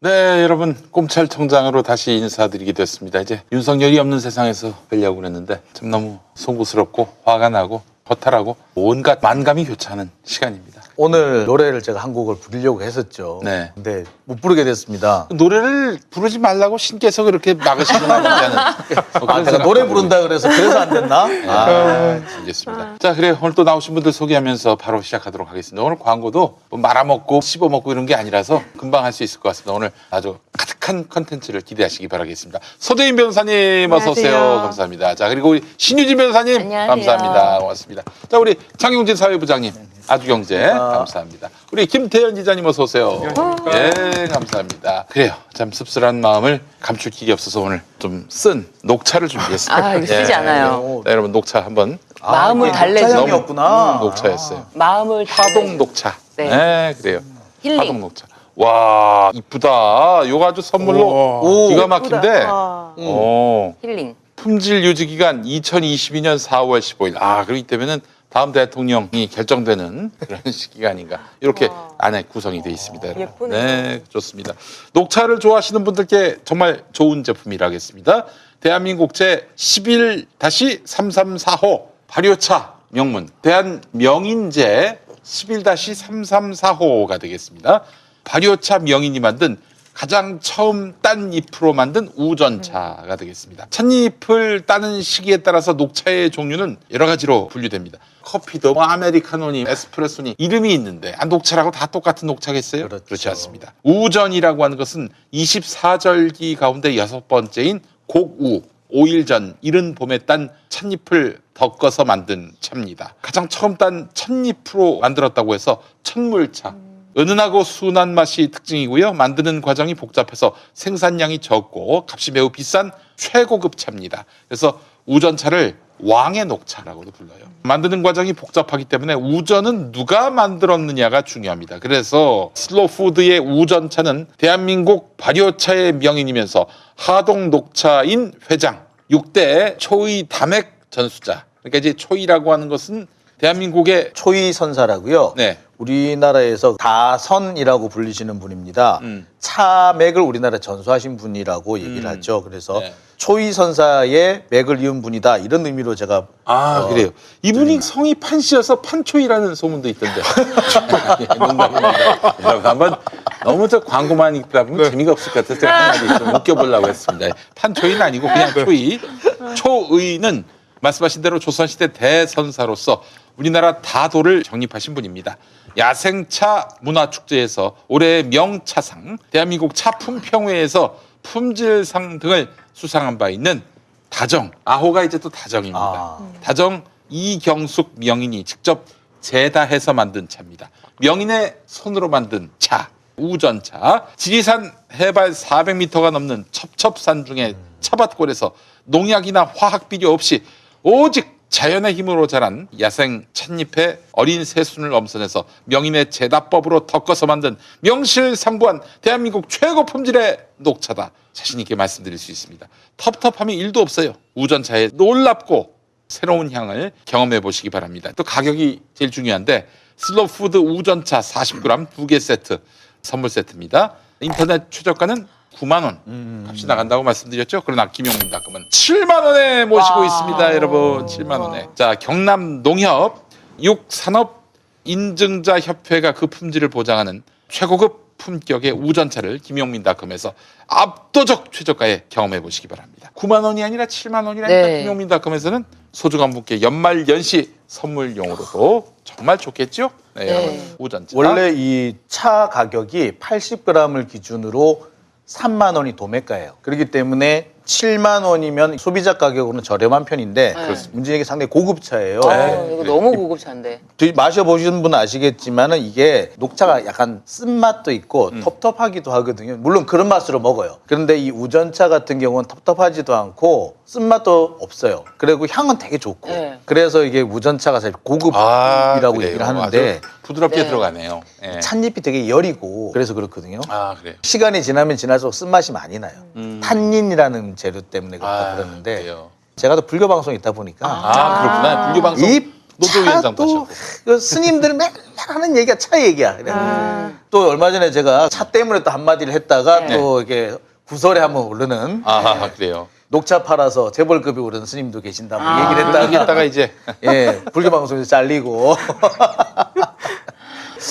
네, 여러분 꼼찰총장으로 다시 인사드리게 됐습니다. 이제 윤석열이 없는 세상에서 뵈려고 그랬는데 참 너무 송구스럽고 화가 나고 허탈하고 온갖 만감이 교차하는 시간입니다. 오늘 노래를 제가 한 곡을 부르려고 했었죠. 네. 근데 못 부르게 됐습니다. 노래를 부르지 말라고 신께서 그렇게 막으시구나. 제가 노래 부른다 그래서 안 됐나? 알겠습니다. 자, 그래 오늘 또 나오신 분들 소개하면서 바로 시작하도록 하겠습니다. 오늘 광고도 뭐 말아먹고 씹어먹고 이런 게 아니라서 금방 할 수 있을 것 같습니다. 오늘 아주 가득한 컨텐츠를 기대하시기 바라겠습니다. 서대인 변호사님 어서 오세요. 안녕하세요. 감사합니다. 자, 그리고 우리 신유진 변호사님 안녕하세요. 감사합니다. 고맙습니다. 자, 우리 장용진 사회부장님 아주경제 감사합니다. 우리 김태현 기자님 어서 오세요. 예, 감사합니다. 그래요. 참 씁쓸한 마음을 감출 길이 없어서 오늘 좀 쓴 녹차를 준비했습니다. 이거 쓰지 않아요. 자, 여러분 녹차 한번 마음을 달래주는 녹차향이었구나. 녹차였어요. 마음을 화동 녹차. 네. 네, 그래요. 힐링. 화동 녹차. 와, 이쁘다. 요거 아주 선물로 기가 막힌데. 힐링. 품질 유지 기간 2022년 4월 15일. 아, 그렇기 때문에는 다음 대통령이 결정되는 그런 기간인가. 이렇게 안에 구성이 되어 있습니다. 여러분. 예쁘네요. 네, 좋습니다. 녹차를 좋아하시는 분들께 정말 좋은 제품이라겠습니다. 대한민국 제 11-334호 발효차 명문 대한명인제 11-334호가 되겠습니다. 발효차 명인이 만든 가장 처음 딴 잎으로 만든 우전차가 되겠습니다. 찻잎을 따는 시기에 따라서 녹차의 종류는 여러 가지로 분류됩니다. 커피도 뭐 아메리카노니 에스프레소니 이름이 있는데 녹차라고 다 똑같은 녹차겠어요? 그렇죠. 그렇지 않습니다. 우전이라고 하는 것은 24절기 가운데 6번째인 곡우, 5일 전 이른 봄에 딴 찻잎을 덮어서 만든 차입니다. 가장 처음 딴 찻잎으로 만들었다고 해서 첫물차. 은은하고 순한 맛이 특징이고요. 만드는 과정이 복잡해서 생산량이 적고 값이 매우 비싼 최고급 차입니다. 그래서 우전차를 왕의 녹차라고도 불러요. 만드는 과정이 복잡하기 때문에 우전은 누가 만들었느냐가 중요합니다. 그래서 슬로푸드의 우전차는 대한민국 발효차의 명인이면서 하동 녹차인 회장 6대 초의 담액 전수자. 그러니까 이제 초의라고 하는 것은 대한민국의 초이 선사라고요. 네. 우리나라에서 다선이라고 불리시는 분입니다. 차맥을 우리나라에 전수하신 분이라고 얘기를 하죠. 그래서 네. 초이 선사의 맥을 이은 분이다 이런 의미로 제가 그래요. 이분이 성이 판씨여서 판초이라는 소문도 있던데. 농담입니다. 여러분 한번 너무 저 광고만 읽다 보면 재미가 없을 것 같아서 제가 한마디 좀 웃겨보려고 했습니다. 판초이는 아니고 그냥 초이. 초의는 말씀하신 대로 조선시대 대선사로서 우리나라 다도를 정립하신 분입니다. 야생차 문화축제에서 올해의 명차상, 대한민국 차품평회에서 품질상 등을 수상한 바 있는 다정, 아호가 이제 또 다정입니다. 다정 이경숙 명인이 직접 제다해서 만든 차입니다. 명인의 손으로 만든 차, 우전차. 지리산 해발 400m가 넘는 첩첩산 중에 차밭골에서 농약이나 화학 비료 없이 오직 자연의 힘으로 자란 야생 찻잎에 어린 새순을 엄선해서 명인의 제다법으로 덮어서 만든 명실상부한 대한민국 최고 품질의 녹차다. 자신 있게 말씀드릴 수 있습니다. 텁텁함이 1도 없어요. 우전차의 놀랍고 새로운 향을 경험해 보시기 바랍니다. 또 가격이 제일 중요한데 슬로푸드 우전차 40g 2개 세트 선물 세트입니다. 인터넷 최저가는 9만 원 값이 나간다고 말씀드렸죠. 그러나 김용민닷컴은 7만 원에 모시고 있습니다. 여러분 7만 원에. 자, 경남 농협 육산업 인증자 협회가 그 품질을 보장하는 최고급 품격의 우전차를 김용민닷컴에서 압도적 최저가에 경험해 보시기 바랍니다. 9만 원이 아니라 7만 원이라니까 네. 김용민닷컴에서는 소중한 분께 연말 연시 선물용으로도 정말 좋겠죠. 네, 여러분 우전차. 원래 이 차 가격이 80g을 기준으로 3만 원이 도매가예요. 그렇기 때문에 7만 원이면 소비자 가격으로는 저렴한 편인데 문제는 이게 상당히 고급 차예요. 이거 너무 고급차인데. 마셔보신 분은 아시겠지만은 이게 녹차가 약간 쓴맛도 있고 텁텁하기도 하거든요. 물론 그런 맛으로 먹어요. 그런데 이 우전차 같은 경우는 텁텁하지도 않고 쓴맛도 없어요. 그리고 향은 되게 좋고. 네. 그래서 이게 우전차가 사실 고급이라고 그래요. 얘기를 하는데 아주 부드럽게 네. 들어가네요. 예. 찻잎이 되게 여리고 그래서 그렇거든요. 그래요. 시간이 지나면 지날수록 쓴맛이 많이 나요. 탄닌이라는 재료 때문에 그래요. 그러는데 제가 또 불교 방송에 있다 보니까 그렇구나. 불교 방송. 이 노조위원장도 하셨고. 그 스님들 맨날 하는 얘기가 차 얘기야. 그래. 또 얼마 전에 제가 차 때문에 또 한마디를 했다가 네. 또 이게 구설에 한번 오르는 아 그래요. 녹차 팔아서 재벌급이 오르는 스님도 계신다 뭐 얘기를 얘기했다가 했다가 이제 예, 불교 방송에서 잘리고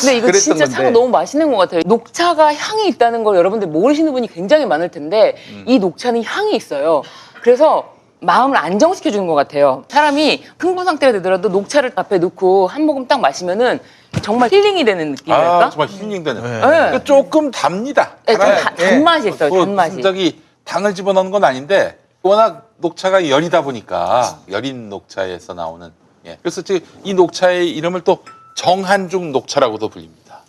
근데 이거 그랬던 진짜 건데. 참 너무 맛있는 것 같아요. 녹차가 향이 있다는 걸 여러분들 모르시는 분이 굉장히 많을 텐데 이 녹차는 향이 있어요. 그래서 마음을 안정시켜주는 것 같아요. 사람이 흥분 상태가 되더라도 녹차를 앞에 놓고 한 모금 딱 마시면은 정말 힐링이 되는 느낌이랄까? 정말 힐링되는. 네. 그 조금 답니다. 네, 좀 달아요. 단맛이 있어요. 뭐 단맛이. 저기 당을 집어넣는 건 아닌데 워낙 녹차가 열이다 보니까 열인 녹차에서 나오는. 예. 그래서 지금 이 녹차의 이름을 또 정한중 녹차라고도 불립니다.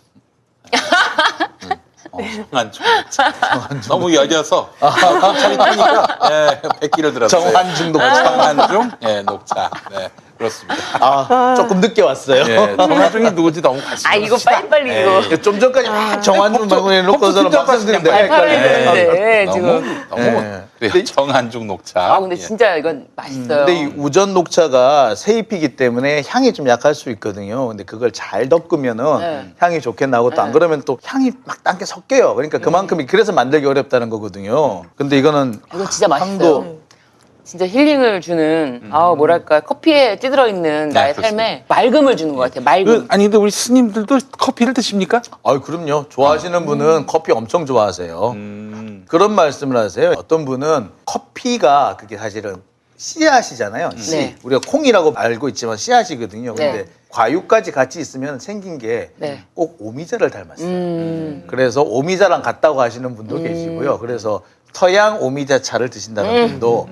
정한중 녹차. 너무 열려서 녹차를 타니까 예, 백기를 들었어요. 정한중 녹차. 정한중 예, 녹차. 네, 그렇습니다. 아, 조금 늦게 왔어요. 예, 정한중이 누군지 너무 관심. 아 이거 빨리빨리 이거 좀 전까지 막 정한중 방송에 놓고서는 막 썼는데 발판을 드는데 너무 지금. 너무 예. 그래요. 정한중 녹차. 아 근데 예. 진짜 이건 맛있어요. 근데 이 우전 녹차가 세잎이기 때문에 향이 좀 약할 수 있거든요. 근데 그걸 잘 덮으면은 네. 향이 좋게 나고 또 안 네. 그러면 또 향이 막 딴 게 섞여요. 그러니까 그만큼 그래서 만들기 어렵다는 거거든요. 근데 이거는 이거 진짜 맛있어요. 향도 진짜 힐링을 주는 뭐랄까 커피에 찌들어 있는 나의 그렇습니다. 삶에 맑음을 주는 것 같아요. 맑음. 아니 근데 우리 스님들도 커피를 드십니까? 아유 그럼요. 좋아하시는 분은 커피 엄청 좋아하세요. 그런 말씀을 하세요. 어떤 분은 커피가 그게 사실은 씨앗이잖아요. 씨. 네. 우리가 콩이라고 알고 있지만 씨앗이거든요. 근데 네. 과육까지 같이 있으면 생긴 게 꼭 네. 오미자를 닮았어요. 그래서 오미자랑 같다고 하시는 분도 계시고요. 그래서 서양 오미자 차를 드신다는 분도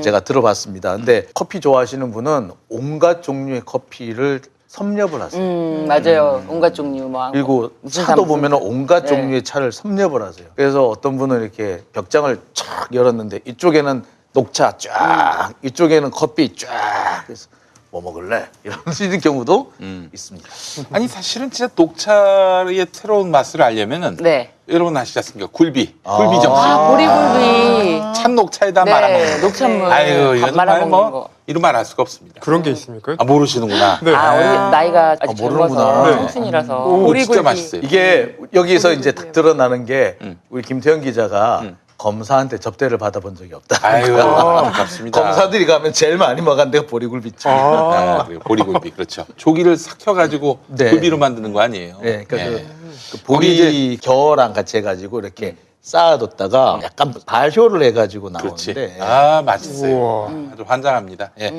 제가 들어봤습니다. 근데 커피 좋아하시는 분은 온갖 종류의 커피를 섭렵을 하세요. 맞아요. 온갖 종류 뭐. 그리고 무슨 차도 무슨- 보면 온갖 네. 종류의 차를 섭렵을 하세요. 그래서 어떤 분은 이렇게 벽장을 쫙 열었는데 이쪽에는 녹차 쫙, 이쪽에는 커피 쫙. 그래서 뭐 먹을래? 이런 경우도 있습니다. 아니 사실은 진짜 녹차의 새로운 맛을 알려면은 네. 여러분 아시지 않습니까? 굴비 정식. 아 보리굴비. 찬 녹차에다 네, 말아먹는 거. 녹찬물. 아유 밥 이건 말아 정말 먹는 뭐 거. 이름 말할 수가 없습니다. 그런 게 있습니까? 아 모르시는구나. 네. 아, 우리 나이가 아직 모르는구나. 젊어서 네. 청춘이라서. 오, 진짜 맛있어요. 이게 여기서 이제 딱 드러나는 게 우리 김태형 기자가 음. 검사한테 접대를 받아본 적이 없다. 아유 안타깝습니다. 검사들이 가면 제일 많이 먹은 데가 보리굴비집. 아, 그래요. 보리굴비 그렇죠. 조기를 삭혀가지고 네. 굴비로 만드는 거 아니에요? 네, 그러니까 예. 그 보리 겨랑 같이 해가지고 이렇게 쌓아뒀다가 약간 발효를 해가지고 그렇지. 나오는데 아 맛있어요. 우와. 아주 환장합니다. 예.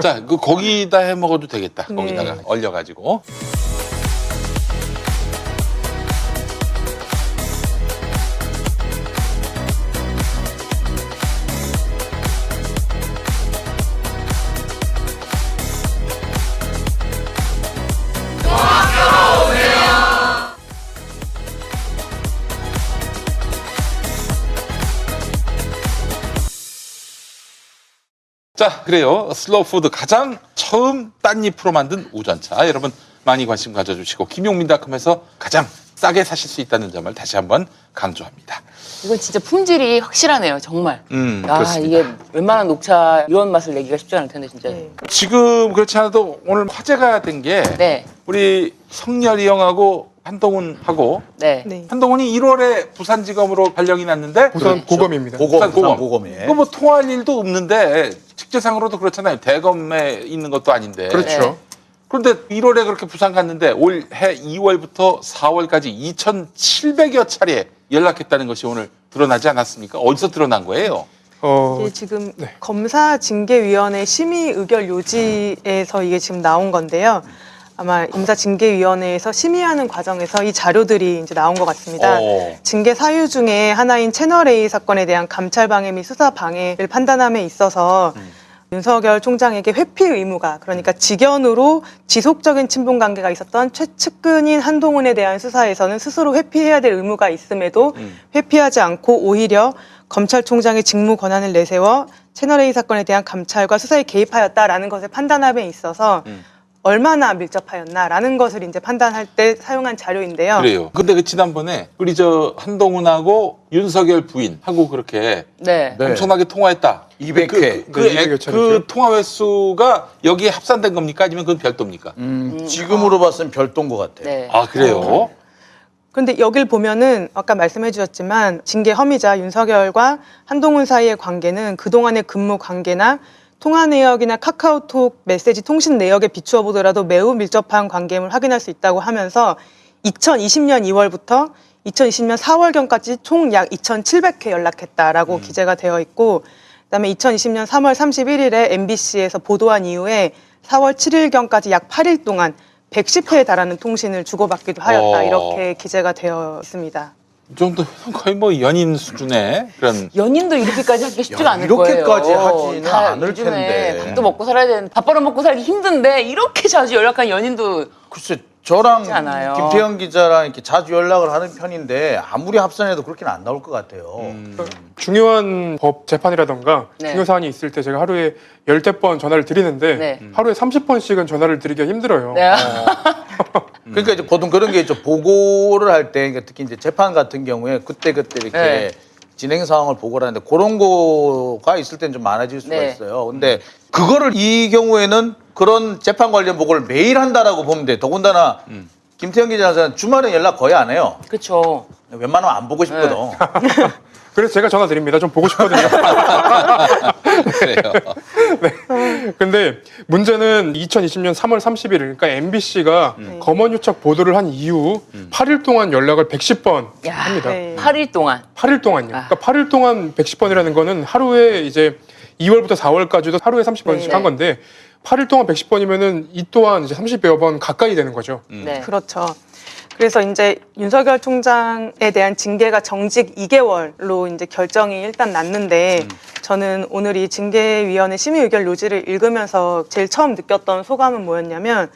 자, 그 거기다 해 먹어도 되겠다. 거기다가 얼려가지고. 자, 그래요. 슬로우 푸드 가장 처음 딴잎으로 만든 우전차. 여러분 많이 관심 가져주시고 김용민닷컴에서 가장 싸게 사실 수 있다는 점을 다시 한번 강조합니다. 이건 진짜 품질이 확실하네요. 정말. 아 그렇습니다. 이게 웬만한 녹차 이런 맛을 내기가 쉽지 않을 텐데 진짜. 지금 그렇지 않아도 오늘 화제가 된 게 네. 우리 성렬이 형하고 한동훈하고 네. 네. 한동훈이 1월에 부산지검으로 발령이 났는데 부산 고검입니다. 고검, 고검. 고검이에요. 그거 뭐 통할 일도 없는데 직제상으로도 그렇잖아요. 대검에 있는 것도 아닌데. 그렇죠. 그런데 1월에 그렇게 부산 갔는데 올해 2월부터 4월까지 2,700여 차례 연락했다는 것이 오늘 드러나지 않았습니까? 어디서 드러난 거예요? 이게 지금 검사징계위원회 심의 의결 요지에서 이게 지금 나온 건데요. 아마 검사징계위원회에서 심의하는 과정에서 이 자료들이 이제 나온 것 같습니다. 징계 사유 중에 하나인 채널A 사건에 대한 감찰 방해 및 수사 방해를 판단함에 있어서 윤석열 총장에게 회피 의무가, 그러니까 직연으로 지속적인 친분 관계가 있었던 최측근인 한동훈에 대한 수사에서는 스스로 회피해야 될 의무가 있음에도 회피하지 않고 오히려 검찰총장의 직무 권한을 내세워 채널A 사건에 대한 감찰과 수사에 개입하였다라는 것을 판단함에 있어서 얼마나 밀접하였나라는 것을 이제 판단할 때 사용한 자료인데요. 그래요. 근데 그 지난번에 우리 저 한동훈하고 윤석열 부인하고 그렇게 네. 네. 엄청나게 통화했다. 200회. 그 통화 횟수가 여기에 합산된 겁니까? 아니면 그건 별도입니까? 지금으로 봤으면 별도인 것 같아요. 네. 아, 그래요? 그런데 여길 보면은 아까 말씀해 주셨지만 징계 혐의자 윤석열과 한동훈 사이의 관계는 그동안의 근무 관계나 통화 내역이나 카카오톡 메시지 통신 내역에 비추어 보더라도 매우 밀접한 관계임을 확인할 수 있다고 하면서 2020년 2월부터 2020년 4월경까지 총 약 2,700회 연락했다라고 기재가 되어 있고 그다음에 2020년 3월 31일에 MBC에서 보도한 이후에 4월 7일경까지 약 8일 동안 110회에 달하는 통신을 주고받기도 하였다. 이렇게 기재가 되어 있습니다. 이 정도면 거의 뭐 연인 수준의 그런. 연인도 이렇게까지 하기 쉽지가 야, 않을 거예요. 이렇게까지 하지는 다 않을 요즘에 텐데. 밥도 먹고 살아야 되는 밥 벌어 먹고 살기 힘든데 이렇게 자주 연락한 연인도 글쎄 저랑 쉽지 않아요. 김태형 기자랑 이렇게 자주 연락을 하는 편인데 아무리 합산해도 그렇게는 안 나올 것 같아요. 중요한 법 재판이라던가 네. 중요 사안이 있을 때 제가 하루에 10대 번 전화를 드리는데 네. 하루에 30번씩은 전화를 드리기가 힘들어요. 네. 그러니까 이제 보통 그런 게 있죠. 보고를 할 때 그러니까 특히 이제 재판 같은 경우에 그때 이렇게 네. 진행 상황을 보고를 하는데 그런 거가 있을 때는 좀 많아질 수가 네. 있어요. 근데 그거를 이 경우에는 그런 재판 관련 보고를 매일 한다라고 보면 돼. 더군다나 김태형 기자는 주말에 연락 거의 안 해요. 그렇죠. 웬만하면 안 보고 싶거든. 그래서 제가 전화 드립니다. 좀 보고 싶거든요. 그래요. 근데 문제는 2020년 3월 31일 그러니까 MBC가 검언유착 보도를 한 이후 8일 동안 연락을 110번 야, 합니다. 네. 8일 동안. 8일 동안요. 아. 그러니까 8일 동안 110번이라는 거는 하루에 이제 2월부터 4월까지도 하루에 30번씩 네. 한 건데 8일 동안 110번이면은 이 또한 이제 30여 번 가까이 되는 거죠. 네. 그렇죠. 그래서 이제 윤석열 총장에 대한 징계가 정직 2개월로 이제 결정이 일단 났는데 저는 오늘 이 징계위원회 심의 의결 요지를 읽으면서 제일 처음 느꼈던 소감은 뭐였냐면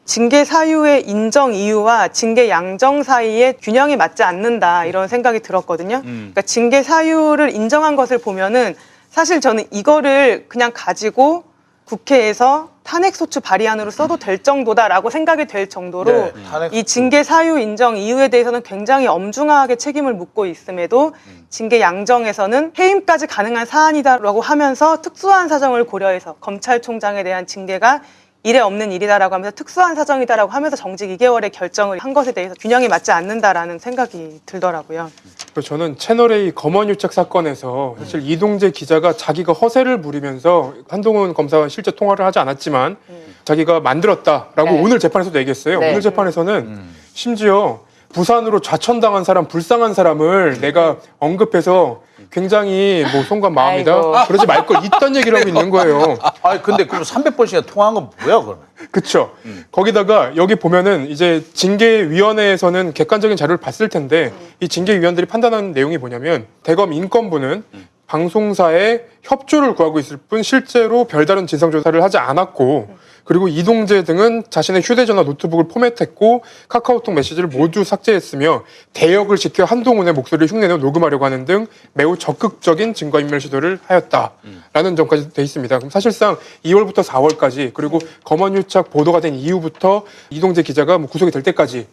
징계 사유의 인정 이유와 징계 양정 사이에 균형이 맞지 않는다 이런 생각이 들었거든요. 그러니까 징계 사유를 인정한 것을 보면은 사실 저는 이거를 그냥 가지고 국회에서 탄핵소추 발의안으로 써도 될 정도다라고 생각이 될 정도로 네, 탄핵소추. 이 징계 사유 인정 이유에 대해서는 굉장히 엄중하게 책임을 묻고 있음에도 징계 양정에서는 해임까지 가능한 사안이다라고 하면서 특수한 사정을 고려해서 검찰총장에 대한 징계가 이래 없는 일이다라고 하면서 특수한 사정이다라고 하면서 정직 2개월의 결정을 한 것에 대해서 균형이 맞지 않는다라는 생각이 들더라고요. 그리고 저는 채널A 검언유착 사건에서 사실 이동재 기자가 자기가 허세를 부리면서 한동훈 검사와 실제 통화를 하지 않았지만 자기가 만들었다라고 네. 오늘 재판에서도 얘기했어요. 네. 오늘 재판에서는 심지어 부산으로 좌천당한 사람, 불쌍한 사람을 내가 언급해서 굉장히 뭐 송관 마음이다. 아이고. 그러지 말 걸 이딴 얘기를 하고 있는 거예요. 아니 근데 그럼 300번씩이나 통화한 건 뭐야 그러면? 그쵸. 거기다가 여기 보면은 이제 징계위원회에서는 객관적인 자료를 봤을 텐데 이 징계위원들이 판단한 내용이 뭐냐면 대검 인권부는 방송사에 협조를 구하고 있을 뿐 실제로 별다른 진상조사를 하지 않았고 그리고 이동재 등은 자신의 휴대전화 노트북을 포맷했고 카카오톡 메시지를 모두 삭제했으며 대역을 지켜 한동훈의 목소리를 흉내내어 녹음하려고 하는 등 매우 적극적인 증거인멸 시도를 하였다라는 점까지 돼 있습니다. 그럼 사실상 2월부터 4월까지 그리고 검언유착 보도가 된 이후부터 이동재 기자가 뭐 구속이 될 때까지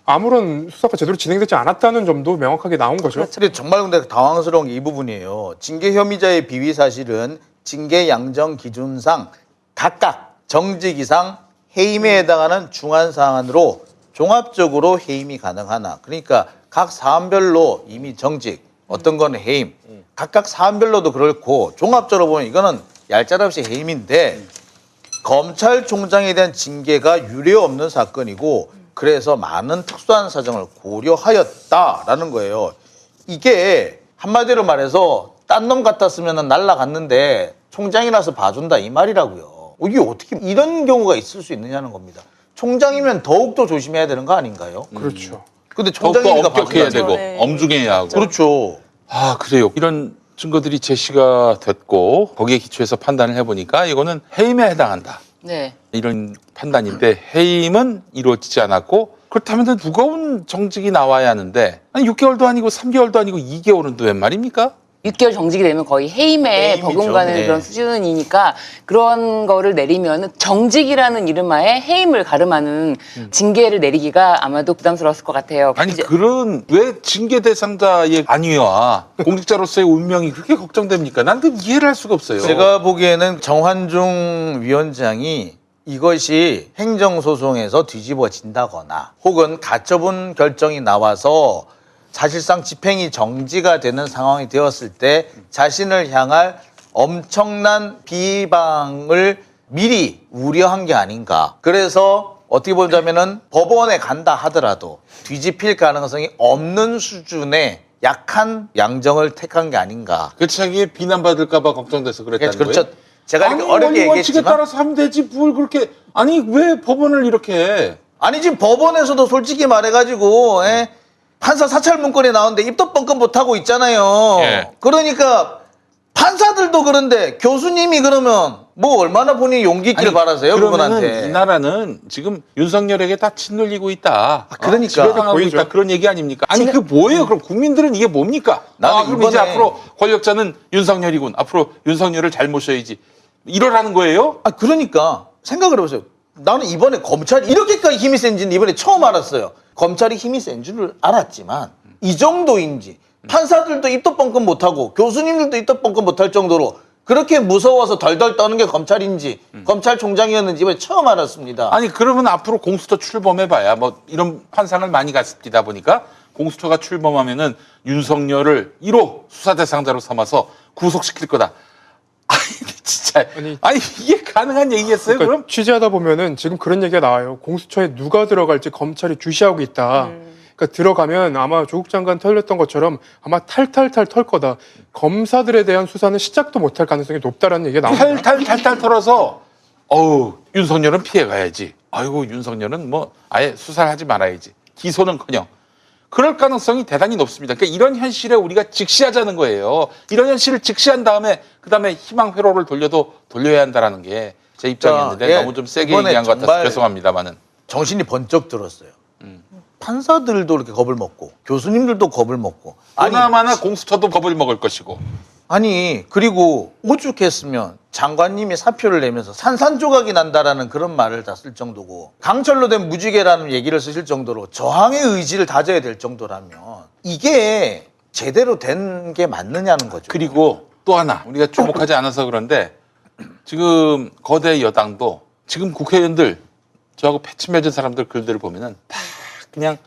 아무런 수사가 제대로 진행되지 않았다는 점도 명확하게 나온 거죠. 근데 정말 근데 당황스러운 게 이 부분이에요. 징계 혐의자의 비위 사실은 징계 양정 기준상 각각 정직 이상 해임에 해당하는 중한 사안으로 종합적으로 해임이 가능하나. 그러니까 각 사안별로 이미 정직, 어떤 건 해임, 각각 사안별로도 그렇고 종합적으로 보면 이거는 얄짤없이 해임인데 검찰총장에 대한 징계가 유례 없는 사건이고 그래서 많은 특수한 사정을 고려하였다라는 거예요. 이게 한마디로 말해서 딴 놈 같았으면 날라갔는데 총장이라서 봐준다 이 말이라고요. 이게 어떻게 이런 경우가 있을 수 있느냐는 겁니다. 총장이면 더욱더 조심해야 되는 거 아닌가요? 그렇죠. 근데 더욱더 총장이니까 엄격해야 봐준다는 되고 네. 엄중해야 하고. 그렇죠. 아, 그래요. 이런 증거들이 제시가 됐고 거기에 기초해서 판단을 해보니까 이거는 해임에 해당한다. 네. 이런 판단인데 해임은 이루어지지 않았고 그렇다면 무거운 정직이 나와야 하는데 아니 6개월도 아니고 3개월도 아니고 2개월은 또 웬 말입니까? 6개월 정직이 되면 거의 해임에 해임이죠. 버금가는 네. 그런 수준이니까 그런 거를 내리면 정직이라는 이름하에 해임을 가름하는 징계를 내리기가 아마도 부담스러웠을 것 같아요. 아니 이제 그런 왜 징계 대상자의 안위와 공직자로서의 운명이 그렇게 걱정됩니까? 난 그 이해를 할 수가 없어요. 제가 보기에는 정환중 위원장이 이것이 행정소송에서 뒤집어진다거나 혹은 가처분 결정이 나와서 사실상 집행이 정지가 되는 상황이 되었을 때 자신을 향할 엄청난 비방을 미리 우려한 게 아닌가. 그래서 어떻게 보자면은 법원에 간다 하더라도 뒤집힐 가능성이 없는 수준의 약한 양정을 택한 게 아닌가. 그 자기의 비난받을까봐 걱정돼서 그랬다는 그렇죠. 거예요? 제가 이렇게 아니, 어렵게 원칙에 얘기했지만 따라서 하면 되지 뭘 그렇게 아니 왜 법원을 이렇게 해? 아니 지금 법원에서도 솔직히 말해가지고 판사 사찰 문건이 나오는데 입도 뻥끗 못하고 있잖아요. 예. 그러니까 판사들도 그런데 교수님이 그러면 뭐 얼마나 본인이 용기 있기를 바라세요 그러면은 그분한테. 이 나라는 지금 윤석열에게 다 짓눌리고 있다. 그러니까. 지배당하고 보이죠. 있다. 그런 얘기 아닙니까? 아니 그 뭐예요? 그럼 국민들은 이게 뭡니까? 나는 그럼 이제 이번에- 앞으로 권력자는 윤석열이군. 앞으로 윤석열을 잘 모셔야지. 이러라는 거예요? 그러니까 생각을 해보세요. 나는 이번에 검찰이 이렇게까지 힘이 센지는 이번에 처음 알았어요. 검찰이 힘이 센 줄을 알았지만 이 정도인지 판사들도 입도 뻥끗 못하고 교수님들도 입도 뻥끗 못할 정도로 그렇게 무서워서 덜덜 떠는 게 검찰인지 검찰총장이었는지 이번에 처음 알았습니다. 아니 그러면 앞으로 공수처 출범해봐야 뭐 이런 환상을 많이 갔습니다 보니까 공수처가 출범하면은 윤석열을 1호 수사 대상자로 삼아서 구속시킬 거다. 아니 진짜 아니 이게 가능한 얘기겠어요? 그러니까 그럼 취재하다 보면은 지금 그런 얘기가 나와요. 공수처에 누가 들어갈지 검찰이 주시하고 있다. 그러니까 들어가면 아마 조국 장관 털렸던 것처럼 아마 탈탈탈 털 거다. 검사들에 대한 수사는 시작도 못할 가능성이 높다라는 얘기가 나옵니다. 탈탈탈탈 털어서 어우 윤석열은 피해가야지. 아이고 윤석열은 뭐 아예 수사를 하지 말아야지. 기소는커녕. 그럴 가능성이 대단히 높습니다. 그러니까 이런 현실에 우리가 직시하자는 거예요. 이런 현실을 직시한 다음에 그다음에 희망 회로를 돌려야 한다라는 게 제 입장이었는데 예, 너무 좀 세게 이번에 얘기한 것 같아서 정말 죄송합니다만은. 정신이 번쩍 들었어요. 판사들도 이렇게 겁을 먹고 교수님들도 겁을 먹고 그나마나 공수처도 겁을 먹을 것이고. 아니 그리고 오죽했으면 장관님이 사표를 내면서 산산조각이 난다라는 그런 말을 다 쓸 정도고 강철로 된 무지개라는 얘기를 쓰실 정도로 저항의 의지를 다져야 될 정도라면 이게 제대로 된 게 맞느냐는 거죠. 그리고 또 하나 우리가 주목하지 않아서 그런데 지금 거대 여당도 지금 국회의원들 저하고 패치 맺은 사람들 글들을 보면은 다 그냥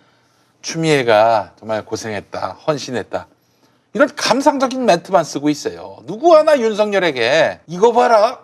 추미애가 정말 고생했다, 헌신했다. 이런 감상적인 멘트만 쓰고 있어요. 누구 하나 윤석열에게 이거 봐라.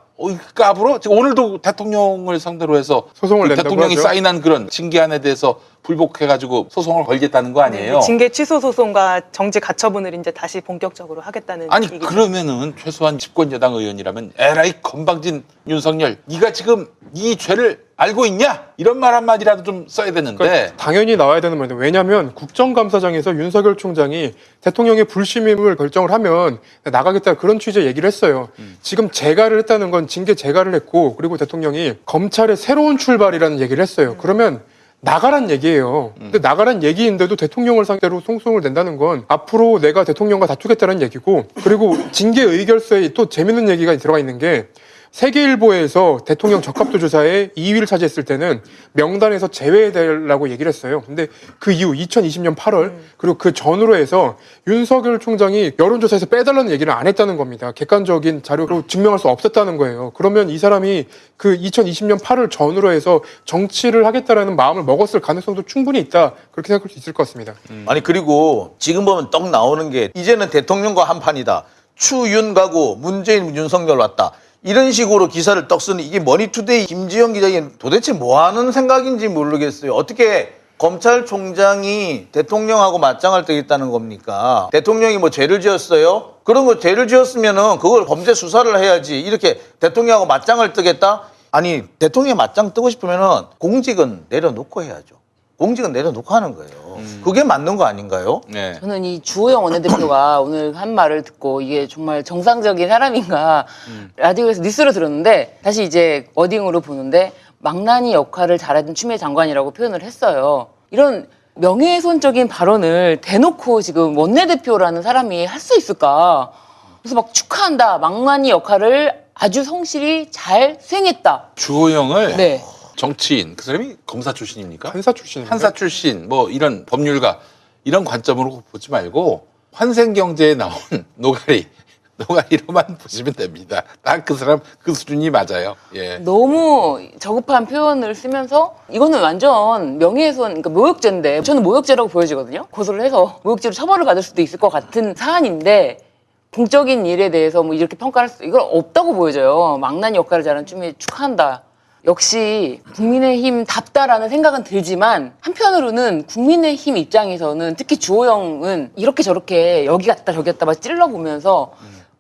까불어? 지금 오늘도 대통령을 상대로 해서 소송을 그 낸다고 대통령이 하죠. 사인한 그런 징계안에 대해서 불복해가지고 소송을 걸겠다는 거 아니에요? 징계 취소 소송과 정직 가처분을 이제 다시 본격적으로 하겠다는 아니 얘기죠. 그러면은 최소한 집권 여당 의원이라면 에라이 건방진 윤석열 네가 지금 이 죄를 알고 있냐? 이런 말 한마디라도 좀 써야 되는데 그러니까 당연히 나와야 되는 말인데 왜냐하면 국정감사장에서 윤석열 총장이 대통령의 불심임을 결정을 하면 나가겠다 그런 취지의 얘기를 했어요. 지금 재가를 했다는 건 징계 재가를 했고 그리고 대통령이 검찰의 새로운 출발이라는 얘기를 했어요. 그러면 나가란 얘기예요. 근데 나가란 얘기인데도 대통령을 상대로 소송을 낸다는 건 앞으로 내가 대통령과 다투겠다는 얘기고 그리고 징계 의결서에 또 재밌는 얘기가 들어가 있는 게 세계일보에서 대통령 적합도 조사에 2위를 차지했을 때는 명단에서 제외해달라고 얘기를 했어요. 근데 그 이후 2020년 8월 그리고 그 전후로 해서 윤석열 총장이 여론조사에서 빼달라는 얘기를 안 했다는 겁니다. 객관적인 자료로 증명할 수 없었다는 거예요. 그러면 이 사람이 그 2020년 8월 전후로 해서 정치를 하겠다라는 마음을 먹었을 가능성도 충분히 있다. 그렇게 생각할 수 있을 것 같습니다. 아니 그리고 지금 보면 떡 나오는 게 이제는 대통령과 한판이다. 추윤 가고 문재인 윤석열 왔다. 이런 식으로 기사를 떡 쓰는 이게 머니투데이 김지영 기자님 도대체 뭐 하는 생각인지 모르겠어요. 어떻게 검찰총장이 대통령하고 맞짱을 뜨겠다는 겁니까? 대통령이 뭐 죄를 지었어요? 그런 거 죄를 지었으면은 그걸 범죄 수사를 해야지. 이렇게 대통령하고 맞짱을 뜨겠다? 아니 대통령이 맞짱 뜨고 싶으면은 공직은 내려놓고 해야죠. 공직은 내려놓고 하는 거예요. 그게 맞는 거 아닌가요? 네. 저는 이 주호영 원내대표가 오늘 한 말을 듣고 이게 정말 정상적인 사람인가 라디오에서 뉴스로 들었는데 다시 이제 워딩으로 보는데 망나니 역할을 잘하던 추미애 장관이라고 표현을 했어요. 이런 명예훼손적인 발언을 대놓고 지금 원내대표라는 사람이 할 수 있을까? 그래서 막 축하한다. 망나니 역할을 아주 성실히 잘 수행했다. 주호영을 네. 정치인, 그 사람이 검사 출신입니까? 판사 출신입니다. 판사 출신, 뭐 이런 법률가 이런 관점으로 보지 말고 환생경제에 나온 노가리로만 보시면 됩니다. 딱 그 사람 그 수준이 맞아요. 예. 너무 저급한 표현을 쓰면서 이거는 완전 명예훼손, 그러니까 모욕죄인데 저는 모욕죄라고 보여지거든요. 고소를 해서 모욕죄로 처벌을 받을 수도 있을 것 같은 사안인데 공적인 일에 대해서 뭐 이렇게 평가할 수 이건 없다고 보여져요. 망나니 역할을 잘한 춤에 축하한다. 역시 국민의힘답다라는 생각은 들지만 한편으로는 국민의힘 입장에서는 특히 주호영은 이렇게 저렇게 여기 갔다 저기 갔다 막 찔러보면서